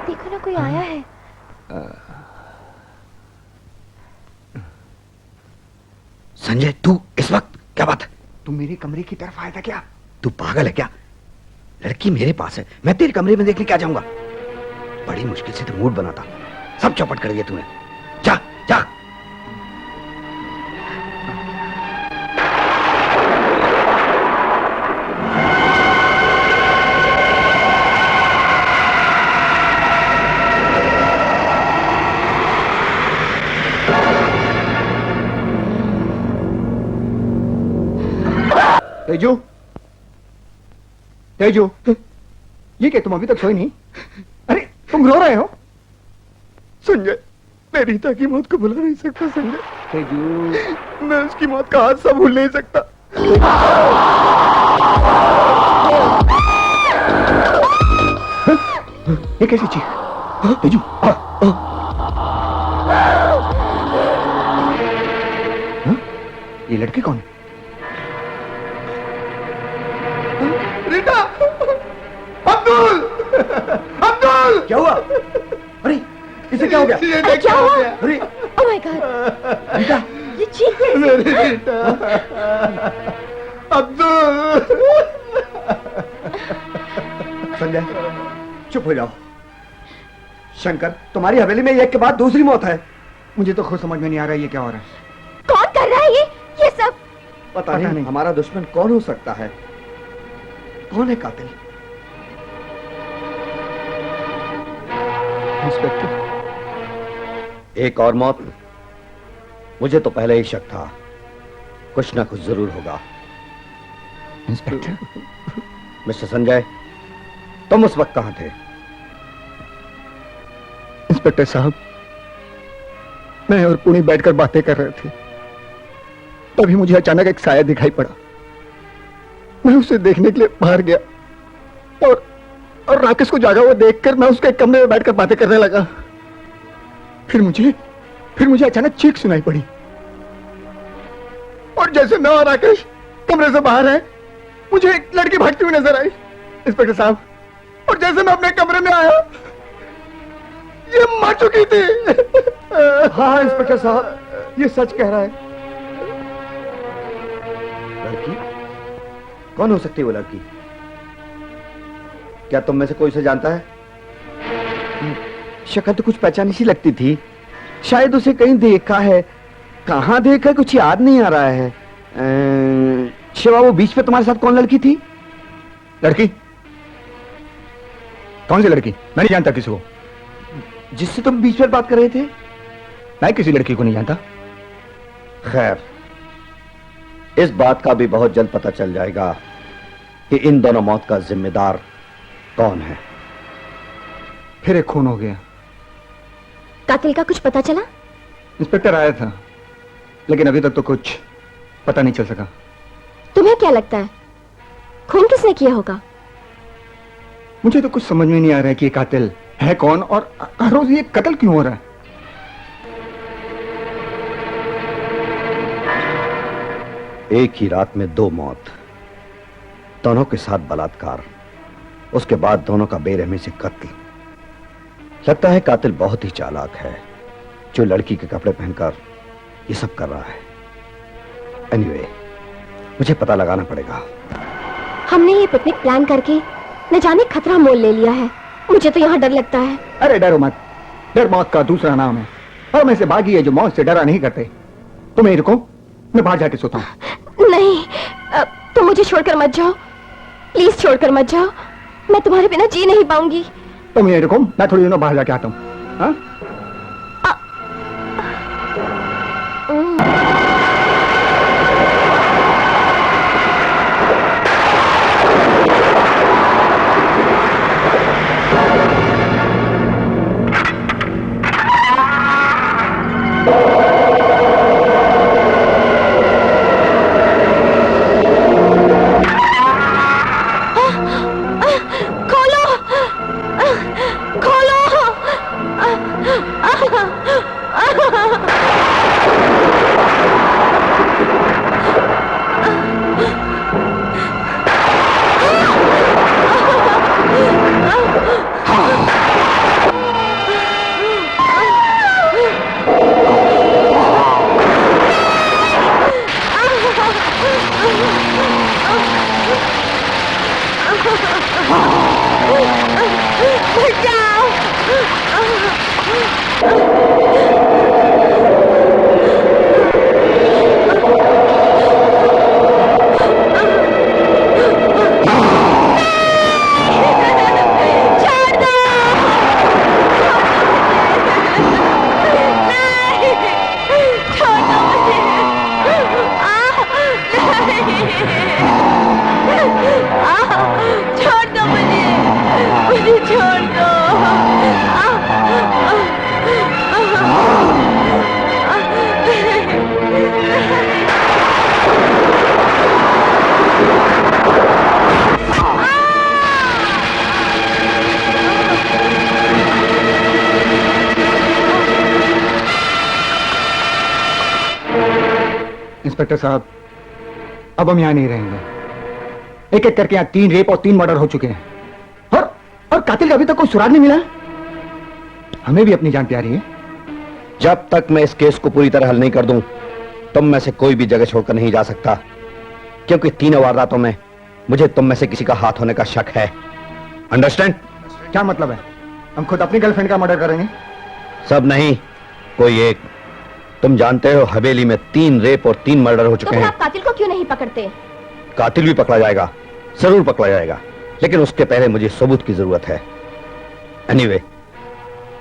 देखो ना कोई आया है। संजय, तू इस वक्त क्या बात है? तुम मेरे कमरे की तरफ आया था क्या? तू पागल है क्या? लड़की मेरे पास है, मैं तेरे कमरे में देखने क्या जाऊंगा? बड़ी मुश्किल से तो मूड बना था, सब चौपट कर दिया तूने। जा जा। तेजू, तेजू, ये क्या तुम अभी तक सोए नहीं? अरे तुम रो रहे हो? संजय, मैं रीता की मौत को भुला नहीं सकता संजय। तेजू, मैं उसकी मौत का हादसा भूल नहीं सकता। ये कैसी चीख? तेजू, हाँ? ये लड़की कौन है? रीता! अब्दुल! अब्दुल! क्या हुआ? अरे इसे क्या हो गया? ये देख क्या हो गया? अरे ओह माय गॉड, रीता, ये चीख कैसे? मेरी रीता! अब्दुल! संजय चुप हो जाओ। शंकर, तुम्हारी हवेली में एक के बाद दूसरी मौत है। मुझे तो खुद समझ में नहीं आ रहा ये क्या हो रहा है। कौन कर रहा है ये सब? पता नहीं हमारा दुश्मन कौन हो सकता है। कौन है कातिल? इंस्पेक्टर, एक और मौत? मुझे तो पहले ही शक था, कुछ ना कुछ जरूर होगा। इंस्पेक्टर, मिस्टर संजय, तुम उस वक्त कहां थे? इंस्पेक्टर साहब, मैं और पुनी बैठकर बातें कर रहे थे, तभी मुझे अचानक एक साया दिखाई पड़ा। मैं उसे देखने के लिए बाहर गया और राकेश को जागा हुआ देखकर मैं उसके कमरे में बैठकर बातें करने लगा। फिर मुझे अचानक चीख सुनाई पड़ी और जैसे मैं और राकेश कमरे से बाहर है, मुझे एक लड़की भागती हुई नजर आई इंस्पेक्टर साहब। और जैसे मैं अपने कमरे में आया, ये मर चुकी थी। हाँ इंस्पेक्टर साहब, ये सच कह रहा है। लड़की? कौन हो सकती है वो लड़की? क्या तुम में से कोई उसे जानता है? शक्ल तो कुछ पहचानी सी लगती थी, शायद उसे कहीं देखा है। कहां देखा कुछ याद नहीं आ रहा है। शिवा, वो बीच पे तुम्हारे साथ कौन लड़की थी? लड़की? कौन सी लड़की? मैं नहीं जानता किसी को। जिससे तुम बीच में बात कर रहे थे? मैं किसी लड़की को नहीं जानता। खैर, इस बात का भी बहुत जल्द पता चल जाएगा कि इन दोनों मौत का जिम्मेदार कौन है। फिर एक खून हो गया। कातिल का कुछ पता चला? इंस्पेक्टर आया था, लेकिन अभी तक तो कुछ पता नहीं चल सका। तुम्हें क्या लगता है, खून किसने किया होगा? मुझे तो कुछ समझ में नहीं आ रहा है कि ये कातिल है कौन और हर रोज ये कत्ल क्यों हो रहा है। एक ही रात में दो मौत, दोनों के साथ बलात्कार, उसके बाद दोनों का बेरहमी से कत्ल। लगता है कातिल बहुत ही चालाक है, जो लड़की के कपड़े पहनकर ये सब कर रहा है। एनीवे, मुझे पता लगाना पड़ेगा। हमने ये पिकनिक प्लान करके न जाने खतरा मोल ले लिया है। मुझे तो यहाँ डर लगता है। अरे डरो मत, डर मौत का दूसरा नाम है। और मैं से बागी है जो मौत से डरा नहीं करते। तुम यहीं रुको, मैं बाहर जाके सोता हूँ। नहीं, तुम मुझे छोड़कर मत जाओ, प्लीज छोड़कर मत जाओ। मैं तुम्हारे बिना जी नहीं पाऊंगी। तुम यहीं रुको, मैं थोड़ी देर में बाहर जाके आता हूँ। हाँ? खोलो। खोलो। छोड़ दो मुझे छोड़ दो। इंस्पेक्टर साहब, अब हम यहाँ नहीं रहेंगे। एक एक करके यहाँ 3 रेप और 3 मर्डर हो चुके हैं और कातिल का अभी तक कोई सुराग नहीं मिला। हमें भी अपनी जान प्यारी है। जब तक मैं इस केस को पूरी तरह हल नहीं कर दूं, तुम में से कोई भी जगह छोड़कर नहीं जा सकता, क्योंकि 3 वारदातों में मुझे तुम में से किसी का हाथ होने का शक है। अंडरस्टैंड? क्या मतलब है? हम खुद अपनी गर्लफ्रेंड का मर्डर करेंगे? सब नहीं, कोई एक। तुम जानते हो हवेली में 3 रेप और 3 मर्डर हो तो चुके फिर हैं। आप कातिल को क्यों नहीं पकड़ते? कातिल भी पकड़ा जाएगा, जरूर पकड़ा जाएगा, लेकिन उसके पहले मुझे सबूत की जरूरत है। एनीवे,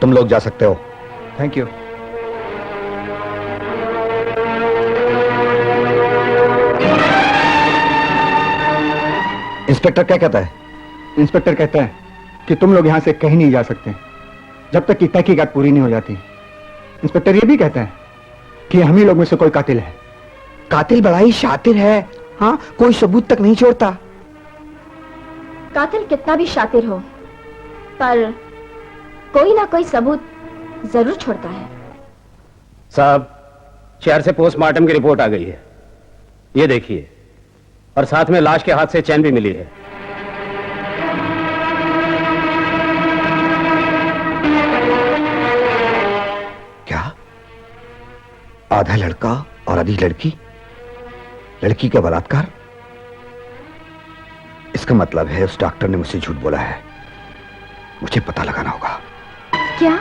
तुम लोग जा सकते हो। Thank you. इंस्पेक्टर क्या कहता है? इंस्पेक्टर कहता है कि तुम लोग यहां से कहीं नहीं जा सकते जब तक कि तहकीकात पूरी नहीं हो जाती। इंस्पेक्टर ये भी कहता है कि हम ही लोग में से कोई कातिल है। कातिल बड़ा ही शातिर है, हाँ, कोई सबूत तक नहीं छोड़ता। कातिल कितना भी शातिर हो, पर कोई ना कोई सबूत जरूर छोड़ता है। साहब, शहर से पोस्टमार्टम की रिपोर्ट आ गई है, ये देखिए, और साथ में लाश के हाथ से चैन भी मिली है। क्या? आधा लड़का और आधी लड़की? लड़की का बलात्कार? इसका मतलब है उस डॉक्टर ने मुझसे झूठ बोला है। मुझे पता लगाना होगा। क्या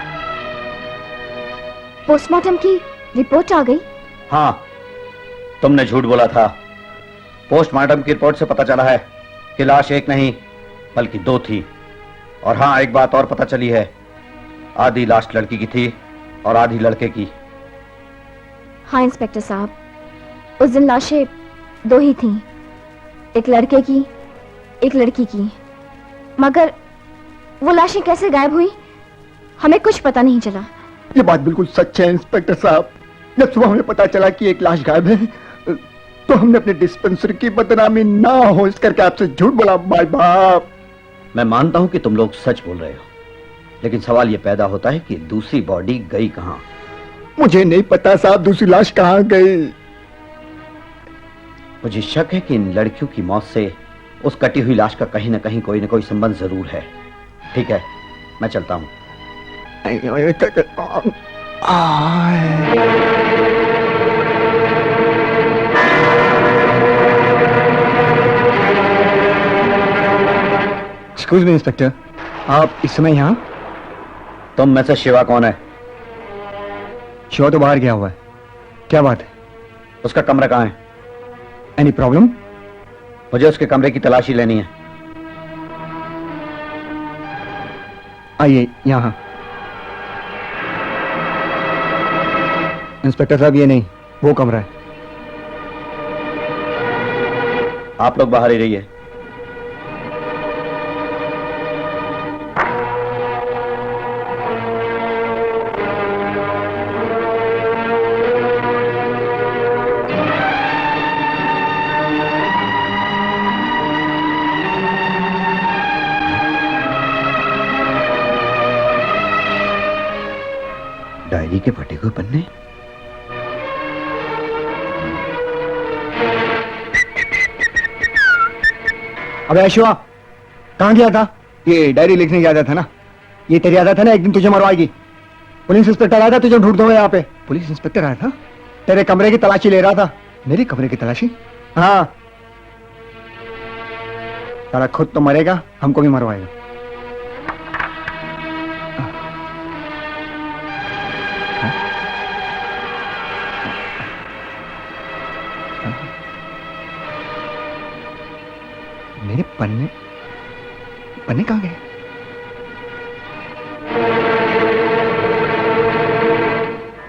पोस्टमार्टम की रिपोर्ट आ गई? हाँ, तुमने झूठ बोला था। पोस्टमार्टम की रिपोर्ट से पता चला है कि लाश एक नहीं बल्कि 2 थी। और हाँ, एक बात और पता चली है, आधी लाश लड़की की थी और आधी लड़के की। हाँ इंस्पेक्टर साहब, उस दिन लाशें 2 ही थीं, एक लड़के की एक लड़की की। मगर वो लाशें कैसे गायब हुई, हमें कुछ पता नहीं चला। ये बात बिल्कुल सच है इंस्पेक्टर साहब। जब सुबह हमें पता चला कि एक लाश गायब है, तो हमने अपने डिस्पेंसरी की बदनामी ना हो इस करके आपसे झूठ बोला। भाई बाप, मैं मानता हूं कि तुम लोग सच बोल रहे हो, लेकिन सवाल यह पैदा होता है कि दूसरी बॉडी गई कहां? मुझे नहीं पता साहब, दूसरी लाश कहां गई। मुझे शक है कि इन लड़कियों की मौत से उस कटी हुई लाश का कहीं ना कहीं कोई ना कोई संबंध जरूर है। ठीक है, मैं चलता हूं। एक्सक्यूज मी इंस्पेक्टर, आप इस समय यहाँ? तुम में से शिवा कौन है? शिवा तो बाहर गया हुआ है। क्या बात है? उसका कमरा कहाँ है? Any problem? मुझे उसके कमरे की तलाशी लेनी है। आइए यहाँ। इंस्पेक्टर साहब, ये नहीं, वो कमरा है। आप लोग बाहर ही रहिए। डायरी के फटे हुए पन्ने। अबे अशुआ, कहाँ गया था? ये डायरी लिखने गया था ना? ये तेरी आदत है ना, एक दिन तुझे मरवाएगी। पुलिस इंस्पेक्टर आया था तुझे ढूंढते हुए यहाँ पे। पुलिस इंस्पेक्टर आया था? तेरे कमरे की तलाशी ले रहा था। मेरे कमरे की तलाशी? हाँ। साला खुद तो मरेगा, हमको भी मरवाएगा। मेरे पन्ने पन्ने कहाँ गए?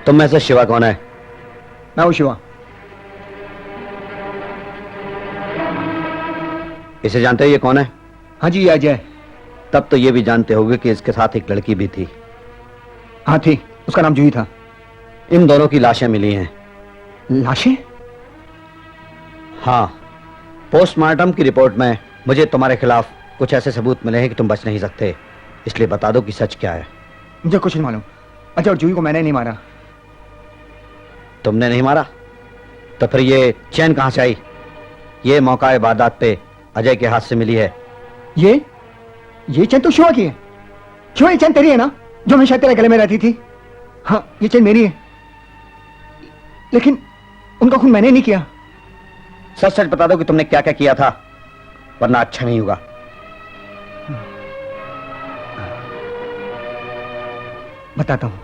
तुम में से शिवा कौन है? मैं हूं शिवा। इसे जानते हो ये कौन है? हाँ जी, ये अजय। तब तो ये भी जानते होगे कि इसके साथ एक लड़की भी थी। हाँ थी, उसका नाम जूही था। इन दोनों की लाशें मिली हैं। लाशें? हाँ, पोस्टमार्टम की रिपोर्ट में मुझे तुम्हारे खिलाफ कुछ ऐसे सबूत मिले हैं कि तुम बच नहीं सकते, इसलिए बता दो कि सच क्या है। मुझे कुछ नहीं मालूम। अजय और जूही को मैंने नहीं मारा। तुमने नहीं मारा? तो फिर ये चैन कहां से आई? ये मौका वारदात पे अजय के हाथ से मिली है। ये चैन तो शिवा की है। शिवा, ये चैन तेरी है ना, जो हमेशा तेरे गले में रहती थी? हाँ, ये चैन मेरी है। लेकिन उनका खून मैंने नहीं किया। सच सच बता दो कि तुमने क्या क्या किया था, वरना अच्छा नहीं होगा। बताता हूं।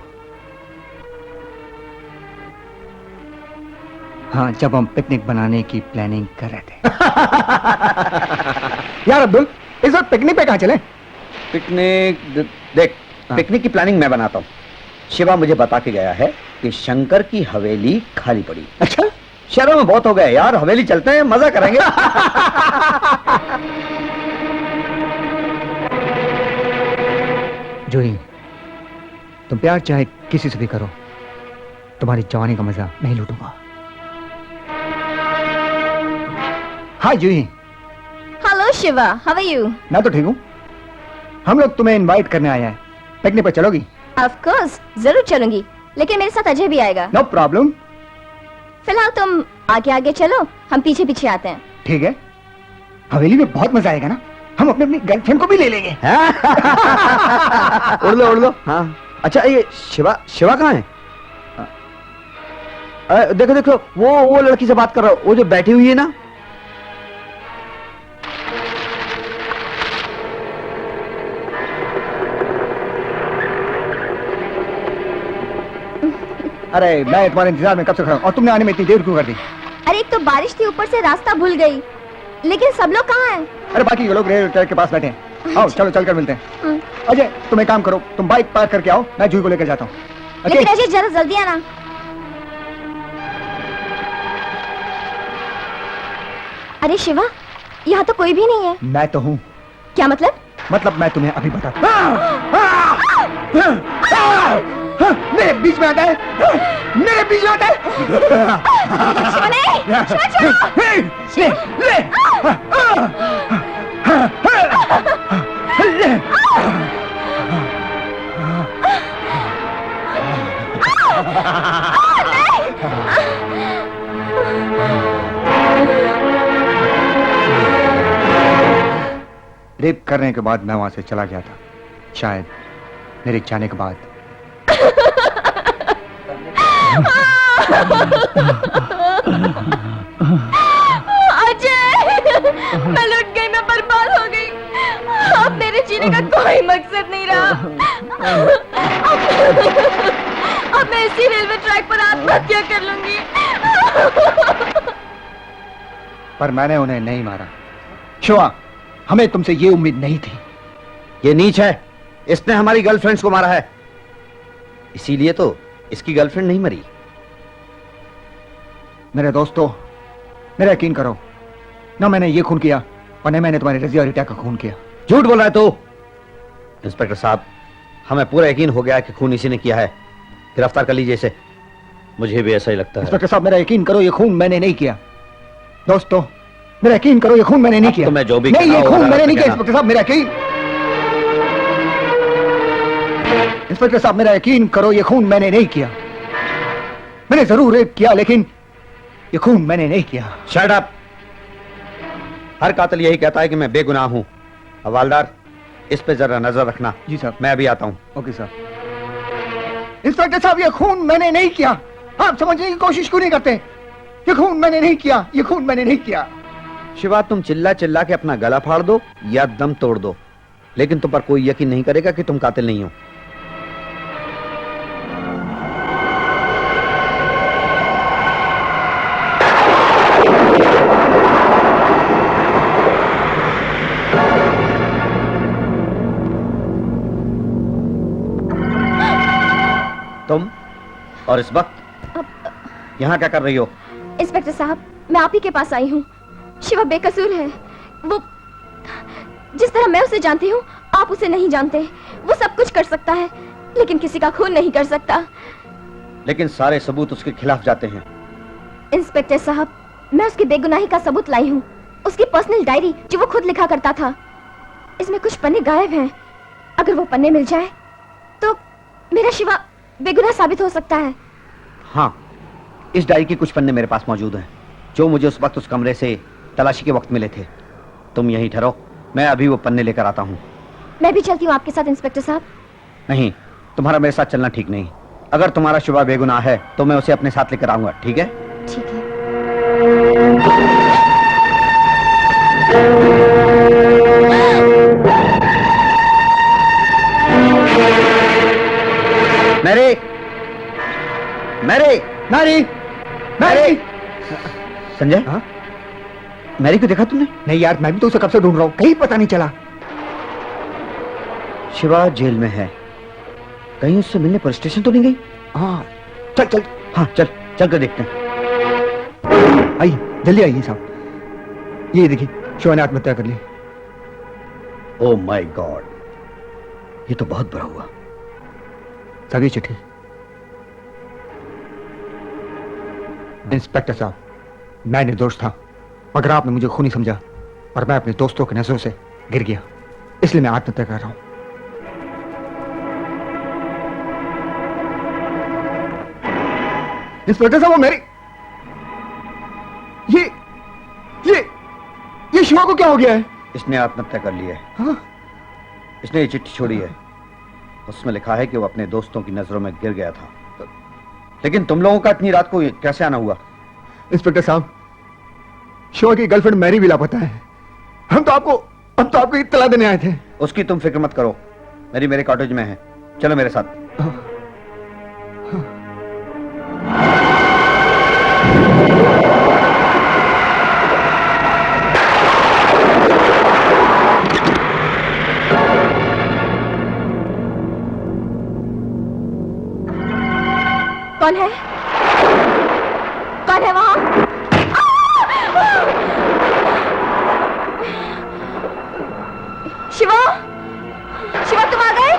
हाँ, जब हम पिकनिक बनाने की प्लानिंग कर रहे थे। यार अब्दुल, इस वक्त पिकनिक पे कहाँ चले? पिकनिक देख, पिकनिक की प्लानिंग मैं बनाता हूँ। शिवा मुझे बता के गया है कि शंकर की हवेली खाली पड़ी। अच्छा, शहरों में बहुत हो गए यार, हवेली चलते हैं, मजा करेंगे। जूही, तुम प्यार चाहे किसी से भी करो, तुम्हारी जवानी का मजा नहीं लूटूंगा। Hi Juhi. Hello Shiva, how are you? मैं तो ठीक हूँ। हम लोग तुम्हें इनवाइट करने आए हैं। पिकनिक पर चलोगी? ऑफ कोर्स, जरूर चलूंगी, लेकिन मेरे साथ अजय भी आएगा। No problem. फिलहाल तुम आगे आगे चलो, हम पीछे पीछे आते हैं। ठीक है। हवेली में बहुत मजा आएगा ना, हम अपने अपनी गर्लफ्रेंड को भी ले लेंगे। उड़ लो। हाँ, अच्छा ये शिवा कहाँ है? देखो देखो, वो लड़की से बात कर रहा हूँ, वो जो बैठी हुई है ना। अरे मैं तुम्हारे इंतजार में कब से खड़ा हूं, और तुमने आने में इतनी देर क्यों कर दी? अरे एक तो बारिश थी, ऊपर से रास्ता भूल गई। लेकिन सब लोग कहाँ हैं? अरे बाकी के लोग रेल ट्रैक के पास बैठे हैं। आओ चलो चलकर मिलते हैं। अजय, तुम एक काम करो, तुम बाइक पार्क करके आओ, मैं जूही को लेकर जाता हूँ। लेकिन अजय जरा जल्दी आना। अरे शिवा, यहाँ तो कोई भी नहीं है। मैं तो हूँ। क्या मतलब? मतलब मैं तुम्हें अभी बताता मेरे बीच में आता है, मेरे बीच में आता है। शिवा नहीं, शिवा छोड़ो। ले। रेप करने के बाद मैं वहां से चला गया था, शायद मेरे जाने के बाद। अजय, मैं लुट गई, मैं बर्बाद हो गई। अब मेरे जीने का कोई मकसद नहीं रहा। अब मैं इसी रेलवे ट्रैक पर आत्महत्या कर लूंगी। पर मैंने उन्हें नहीं मारा। शिवा, हमें तुमसे ये उम्मीद नहीं थी। ये नीच है, इसने हमारी गर्लफ्रेंड्स को मारा है, इसीलिए तो इसकी गर्लफ्रेंड नहीं मरी। मेरे दोस्तों, मेरा यकीन करो, ना मैंने ये खून किया और न मैंने तुम्हारी रजिया और रिटा का खून किया। झूठ बोल रहा है तू। इंस्पेक्टर साहब, हमें पूरा यकीन हो गया कि खून इसी ने किया है, गिरफ्तार कर लीजिए इसे। मुझे भी ऐसा ही लगता है। इंस्पेक्टर साहब, मेरा यकीन करो, ये खून मैंने नहीं किया। दोस्तों, मेरा यकीन करो, ये खून मैंने नहीं किया। तो मैं जो भी नहीं, ये कहना खून होगा मैंने नहीं कहना। किया। इंस्पेक्टर साहब, मेरा यकीन। इंस्पेक्टर साहब, मेरा यकीन करो, ये खून मैंने नहीं किया। मैंने जरूर रेप किया, लेकिन ये खून मैंने नहीं किया। Shut up. हर कातिल यही कहता है कि मैं बेगुनाह हूं। हवालदार, इस पे जरा नजर रखना। जी साहब। मैं अभी आता हूं। ओके साहब। इंस्पेक्टर साहब, ये खून मैंने नहीं किया। आप समझने की कोशिश क्यों नहीं करते? ये खून मैंने नहीं किया, ये खून मैंने नहीं किया। शिवा, तुम चिल्ला चिल्ला के अपना गला फाड़ दो या दम तोड़ दो, लेकिन तुम पर कोई यकीन नहीं करेगा कि तुम कातिल नहीं हो। तुम और इस वक्त यहाँ क्या कर रही हो? इंस्पेक्टर साहब, मैं आप ही के पास आई हूँ। शिवा बेकसूर है। वो जिस तरह मैं उसे जानती हूँ, आप उसे नहीं जानते। वो सब कुछ कर सकता है, लेकिन किसी का खून नहीं कर सकता। लेकिन सारे सबूत उसके खिलाफ जाते हैं। इंस्पेक्टर साहब, मैं उसकी बेगुनाही का सबूत लाई हूँ। उसकी पर्सनल डायरी जो वो खुद लिखा करता था। इसमें कुछ पन्ने गायब हैं। अगर वो पन्ने मिल जाए तो मेरा शिवा बेगुनाह साबित हो सकता है। हाँ, इस डायरी के कुछ पन्ने मेरे पास मौजूद हैं, जो मुझे उस वक्त उस कमरे से तलाशी के वक्त मिले थे। तुम यहीं ठहरो, मैं अभी वो पन्ने लेकर आता हूँ। मैं भी चलती हूँ आपके साथ इंस्पेक्टर साहब। नहीं, तुम्हारा मेरे साथ चलना ठीक नहीं। अगर तुम्हारा शिवा बेगुनाह है तो मैं उसे अपने साथ लेकर आऊंगा, ठीक है? ठीक है। Mary, Mary, Mary, Mary. Sanjay, हाँ? मैरी को देखा तुमने? नहीं यार, मैं भी तो उसे कब से ढूंढ रहा हूँ, कहीं पता नहीं चला। शिवा जेल में है, कहीं उससे मिलने पुलिस स्टेशन तो नहीं गई? हाँ, चल चल। हाँ चल, चल कर देखते हैं। आइए, जल्दी आइए साहब। ये देखिए, शिवा ने आत्महत्या कर ली। ओह माय गॉड, ये तो बहुत बुरा हुआ। सगी चिट्ठी। इंस्पेक्टर साहब, मैं निर्दोष था, मगर आपने मुझे खूनी समझा और मैं अपने दोस्तों की नजरों से गिर गया, इसलिए मैं आत्महत्या कर रहा हूं। इंस्पेक्टर साहब, वो मेरी ये शिवा को क्या हो गया है? इसने आत्महत्या कर ली है। हाँ? इसने ये चिट्ठी छोड़ी है, उसमें लिखा है कि वो अपने दोस्तों की नजरों में गिर गया था। लेकिन तुम लोगों का इतनी रात को कैसे आना हुआ? इंस्पेक्टर साहब, शिवा की गर्लफ्रेंड मैरी भी लापता है। हम तो आपको इत्तला देने आए थे। उसकी तुम फिक्र मत करो, मेरी मेरे कॉटेज में है। चलो मेरे साथ। कौन है? कौन है वहां? शिवा, शिवा तुम आ गए?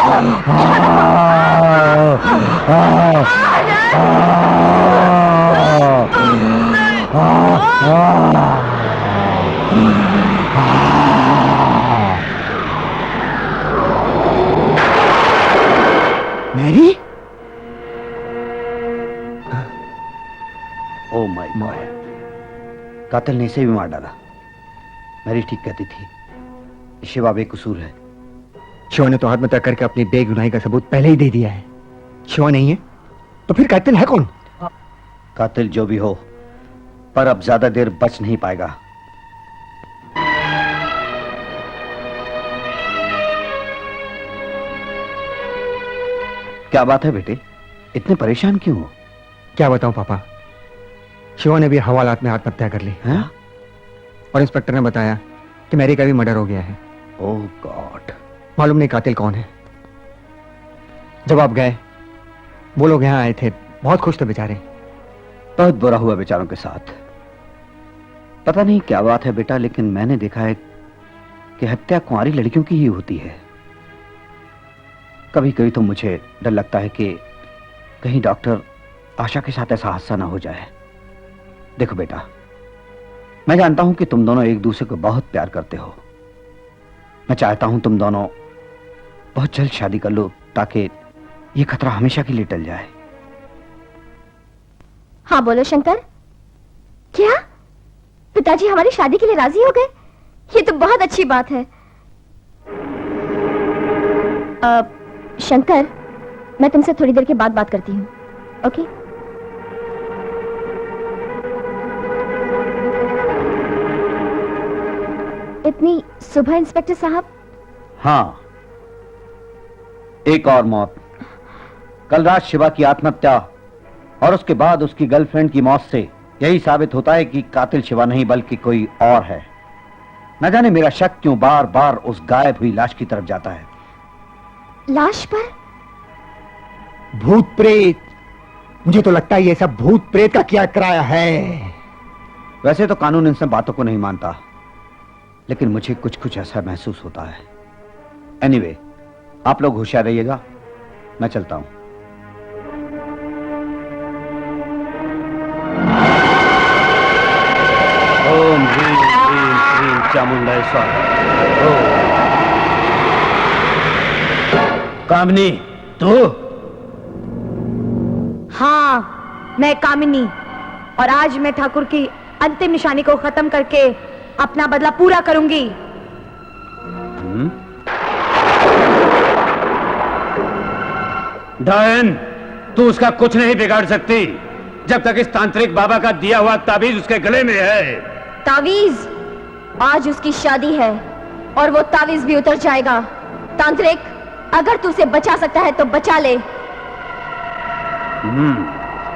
मैरी? ओ माय गॉड, कातिल ने इसे भी मार डाला। मैरी ठीक कहती थी, शिवा बेकसूर है। शिवा ने तो आत्महत्या करके अपनी बेगुनाही का सबूत पहले ही दे दिया है। शिवा नहीं है तो फिर कातिल है कौन? कातिल जो भी हो, पर अब ज्यादा देर बच नहीं पाएगा। क्या बात है बेटे, इतने परेशान क्यों हो? क्या बताऊं पापा, शिवा ने भी हवालात में आत्महत्या कर ली हैं? और इंस्पेक्टर ने बताया कि मैरी का भी मर्डर हो गया है। ओह गॉड। मालूम नहीं कातिल कौन है। जब आप गए वो लोग यहाँ आए थे, बहुत खुश थे बेचारे। बहुत बुरा हुआ बेचारों के साथ। पता नहीं क्या बात है बेटा, लेकिन मैंने देखा है कि हत्या कुंवारी लड़कियों की ही होती है। कभी कभी तो मुझे डर लगता है कि कहीं डॉक्टर आशा के साथ ऐसा हादसा ना हो जाए। देखो बेटा, मैं जानता हूं कि तुम दोनों एक दूसरे को बहुत प्यार करते हो। मैं चाहता हूं तुम दोनों बहुत जल्द शादी कर लो, ताकि ये खतरा हमेशा के लिए टल जाए। हाँ बोलो शंकर। क्या पिताजी हमारी शादी के लिए राजी हो गए? ये तो बहुत अच्छी बात है। शंकर, मैं तुमसे थोड़ी देर के बाद बात करती हूँ। ओके? इतनी सुबह इंस्पेक्टर साहब? हाँ, एक और मौत। कल रात शिवा की आत्महत्या और उसके बाद उसकी गर्लफ्रेंड की मौत से यही साबित होता है कि कातिल शिवा नहीं बल्कि कोई और है। न जाने मेरा शक क्यों बार बार उस गायब हुई लाश की तरफ जाता है। लाश पर? भूत प्रेत? मुझे तो लगता है ये सब भूत प्रेत का क्या कराया है। वैसे तो कानून इन सब बातों को नहीं मानता, लेकिन मुझे कुछ कुछ ऐसा महसूस होता है। एनीवे, आप लोग होशियार रहिएगा, मैं चलता हूं। ओम ह्रीं क्लीं श्रीं चामुंडाय स्वाहा। ओम। कामिनी, तू? हाँ, मैं कामिनी, और आज मैं ठाकुर की अंतिम निशानी को खत्म करके अपना बदला पूरा करूंगी। डायन, तू उसका कुछ नहीं बिगाड़ सकती जब तक इस तांत्रिक बाबा का दिया हुआ ताबीज उसके गले में है। तावीज? आज उसकी शादी है और वो तावीज भी उतर जाएगा। तांत्रिक, अगर तू उसे बचा सकता है तो बचा ले।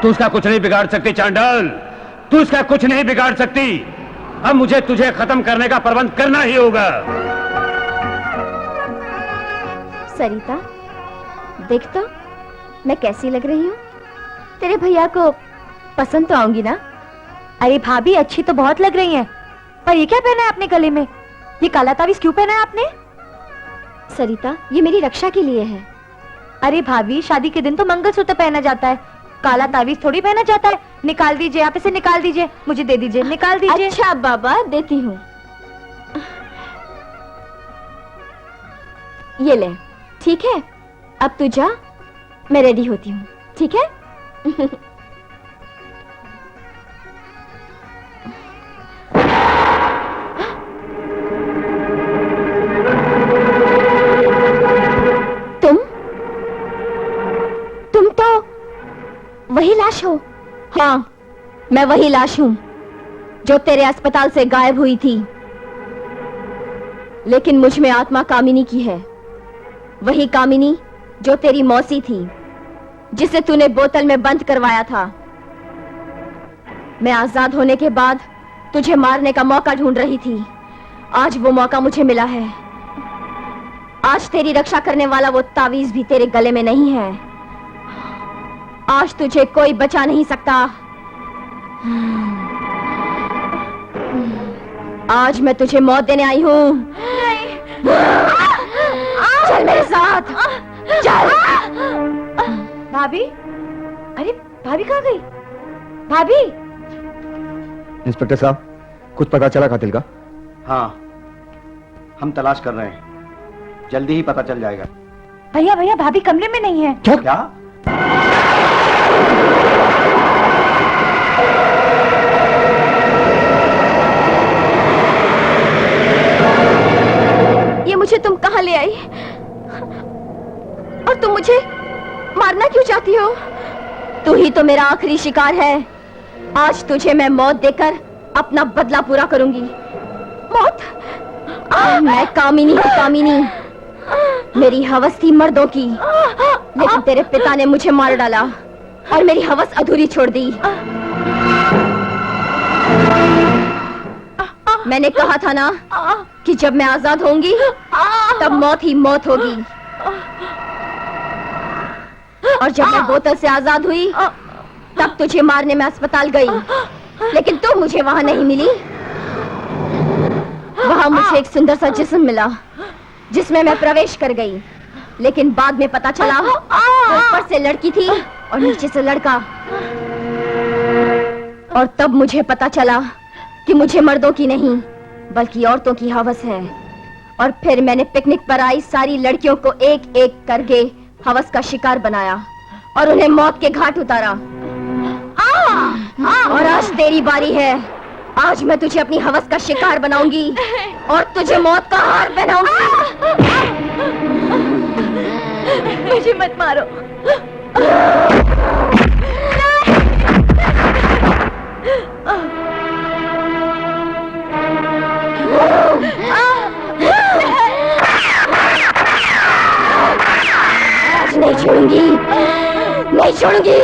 तू उसका कुछ नहीं बिगाड़ सकती चांडाल, तू उसका कुछ नहीं बिगाड़ सकती। अब मुझे तुझे खत्म करने का प्रबंध करना ही होगा। सरिता, देख तो मैं कैसी लग रही हूँ? तेरे भैया को पसंद तो आऊंगी ना? अरे भाभी, अच्छी तो बहुत लग रही हैं, पर ये क्या पहना है आपने गले में? ये काला तावीज क्यों पहना है आपने? सरिता, ये मेरी रक्षा के लिए है। अरे भाभी, शादी के दिन तो मंगलसूत्र पहना जाता है, काला तावीज थोड़ी पहना जाता है। निकाल दीजिए, आप इसे निकाल दीजिए, मुझे दे दीजिए, निकाल दीजिए। अच्छा बाबा, देती हूँ। ये ले, ठीक है? अब तू जा, मैं रेडी होती हूँ, ठीक है? तुम तो वही लाश हो। हाँ, मैं वही लाश हूं जो तेरे अस्पताल से गायब हुई थी, लेकिन मुझ में आत्मा कामिनी की है। वही कामिनी जो तेरी मौसी थी, जिसे तूने बोतल में बंद करवाया था। मैं आजाद होने के बाद तुझे मारने का मौका ढूंढ रही थी। आज वो मौका मुझे मिला है। आज तेरी रक्षा करने वाला वो तावीज भी तेरे गले में नहीं है। आज तुझे कोई बचा नहीं सकता। आज मैं तुझे मौत देने आई हूं। चल मेरे साथ। चल। भाभी, अरे भाभी कहाँ गई? भाभी, इंस्पेक्टर साहब, कुछ पता चला कातिल का? हाँ, हम तलाश कर रहे हैं, जल्दी ही पता चल जाएगा। भैया भैया भाभी कमरे में नहीं है। क्या? ये मुझे तुम कहाँ ले आई? और तुम मुझे मारना क्यों चाहती हो? तू ही तो मेरा आखिरी शिकार है। आज तुझे मैं मौत देकर अपना बदला पूरा करूंगी। मौत? मैं कामिनी हूँ, कामिनी। मेरी हवस थी मर्दों की, लेकिन तेरे पिता ने मुझे मार डाला और मेरी हवस अधूरी छोड़ दी। मैंने कहा था ना कि जब मैं आजाद होंगी तब मौत ही मौत होगी। और जब मैं बोतल से आजाद हुई तब तुझे मारने में अस्पताल गई, लेकिन तू मुझे वहां नहीं मिली। वहां मुझे एक सुंदर सा जिस्म मिला जिसमें मैं प्रवेश कर गई, लेकिन बाद में पता चला वो ऊपर से लड़की थी और नीचे से लड़का। और तब मुझे पता चला कि मुझे मर्दों की नहीं बल्कि औरतों की हवस है। और फिर मैंने पिकनिक पर आई सारी लड़कियों को एक एक करके हवस का शिकार बनाया और उन्हें मौत के घाट उतारा। और आज तेरी बारी है। आज मैं तुझे अपनी हवस का शिकार बनाऊंगी और तुझे मौत का हार पहनाऊंगी। मुझे मत मारो। आज नहीं छोड़ूंगी, नहीं छोड़ूंगी।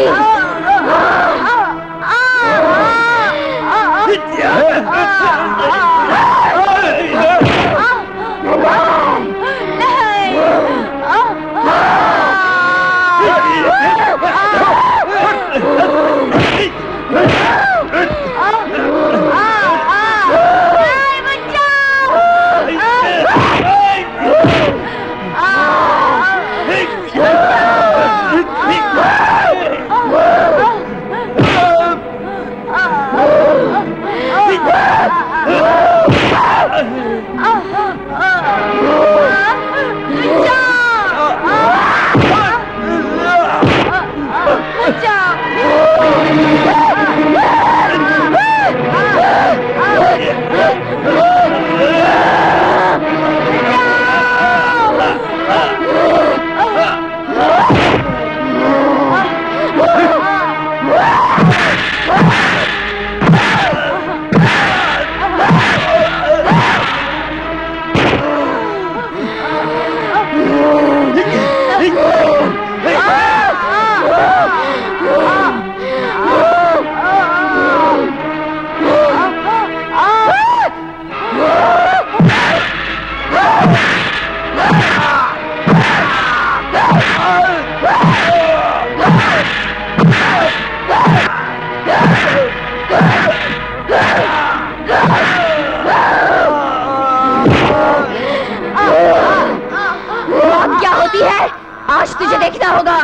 क्या होती है आज तुझे देखना होगा।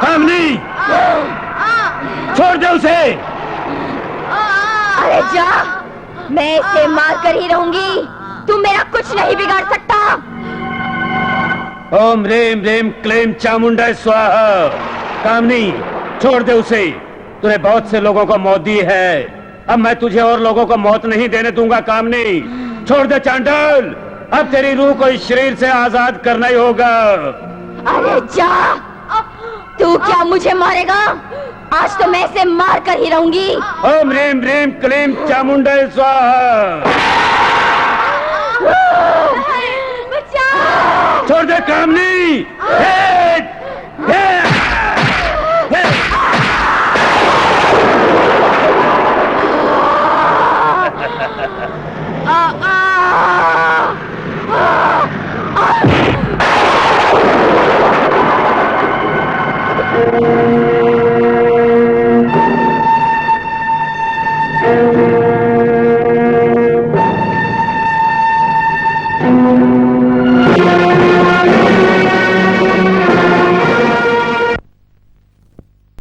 हम नहीं, छोड़ दे उसे। अरे जा, मैं इसे मार कर ही रहूंगी। तू मेरा कुछ नहीं बिगाड़ सकता। ओम ह्रीम ह्रीम क्लीम चामुंडा स्वाहा। कामनी, छोड़ दे उसे। तूने बहुत से लोगों को मौत दी है, अब मैं तुझे और लोगों को मौत नहीं देने दूंगा। कामनी, छोड़ दे चांडाल। अब तेरी रूह को इस शरीर से आजाद करना ही होगा। अरे जा, तू क्या मुझे मारेगा? आज तो मैं इसे मार कर ही रहूंगी। ओम ह्रीम ह्रीम क्लीम चामुंडा स्वाहा। छोड़ दे कामनी।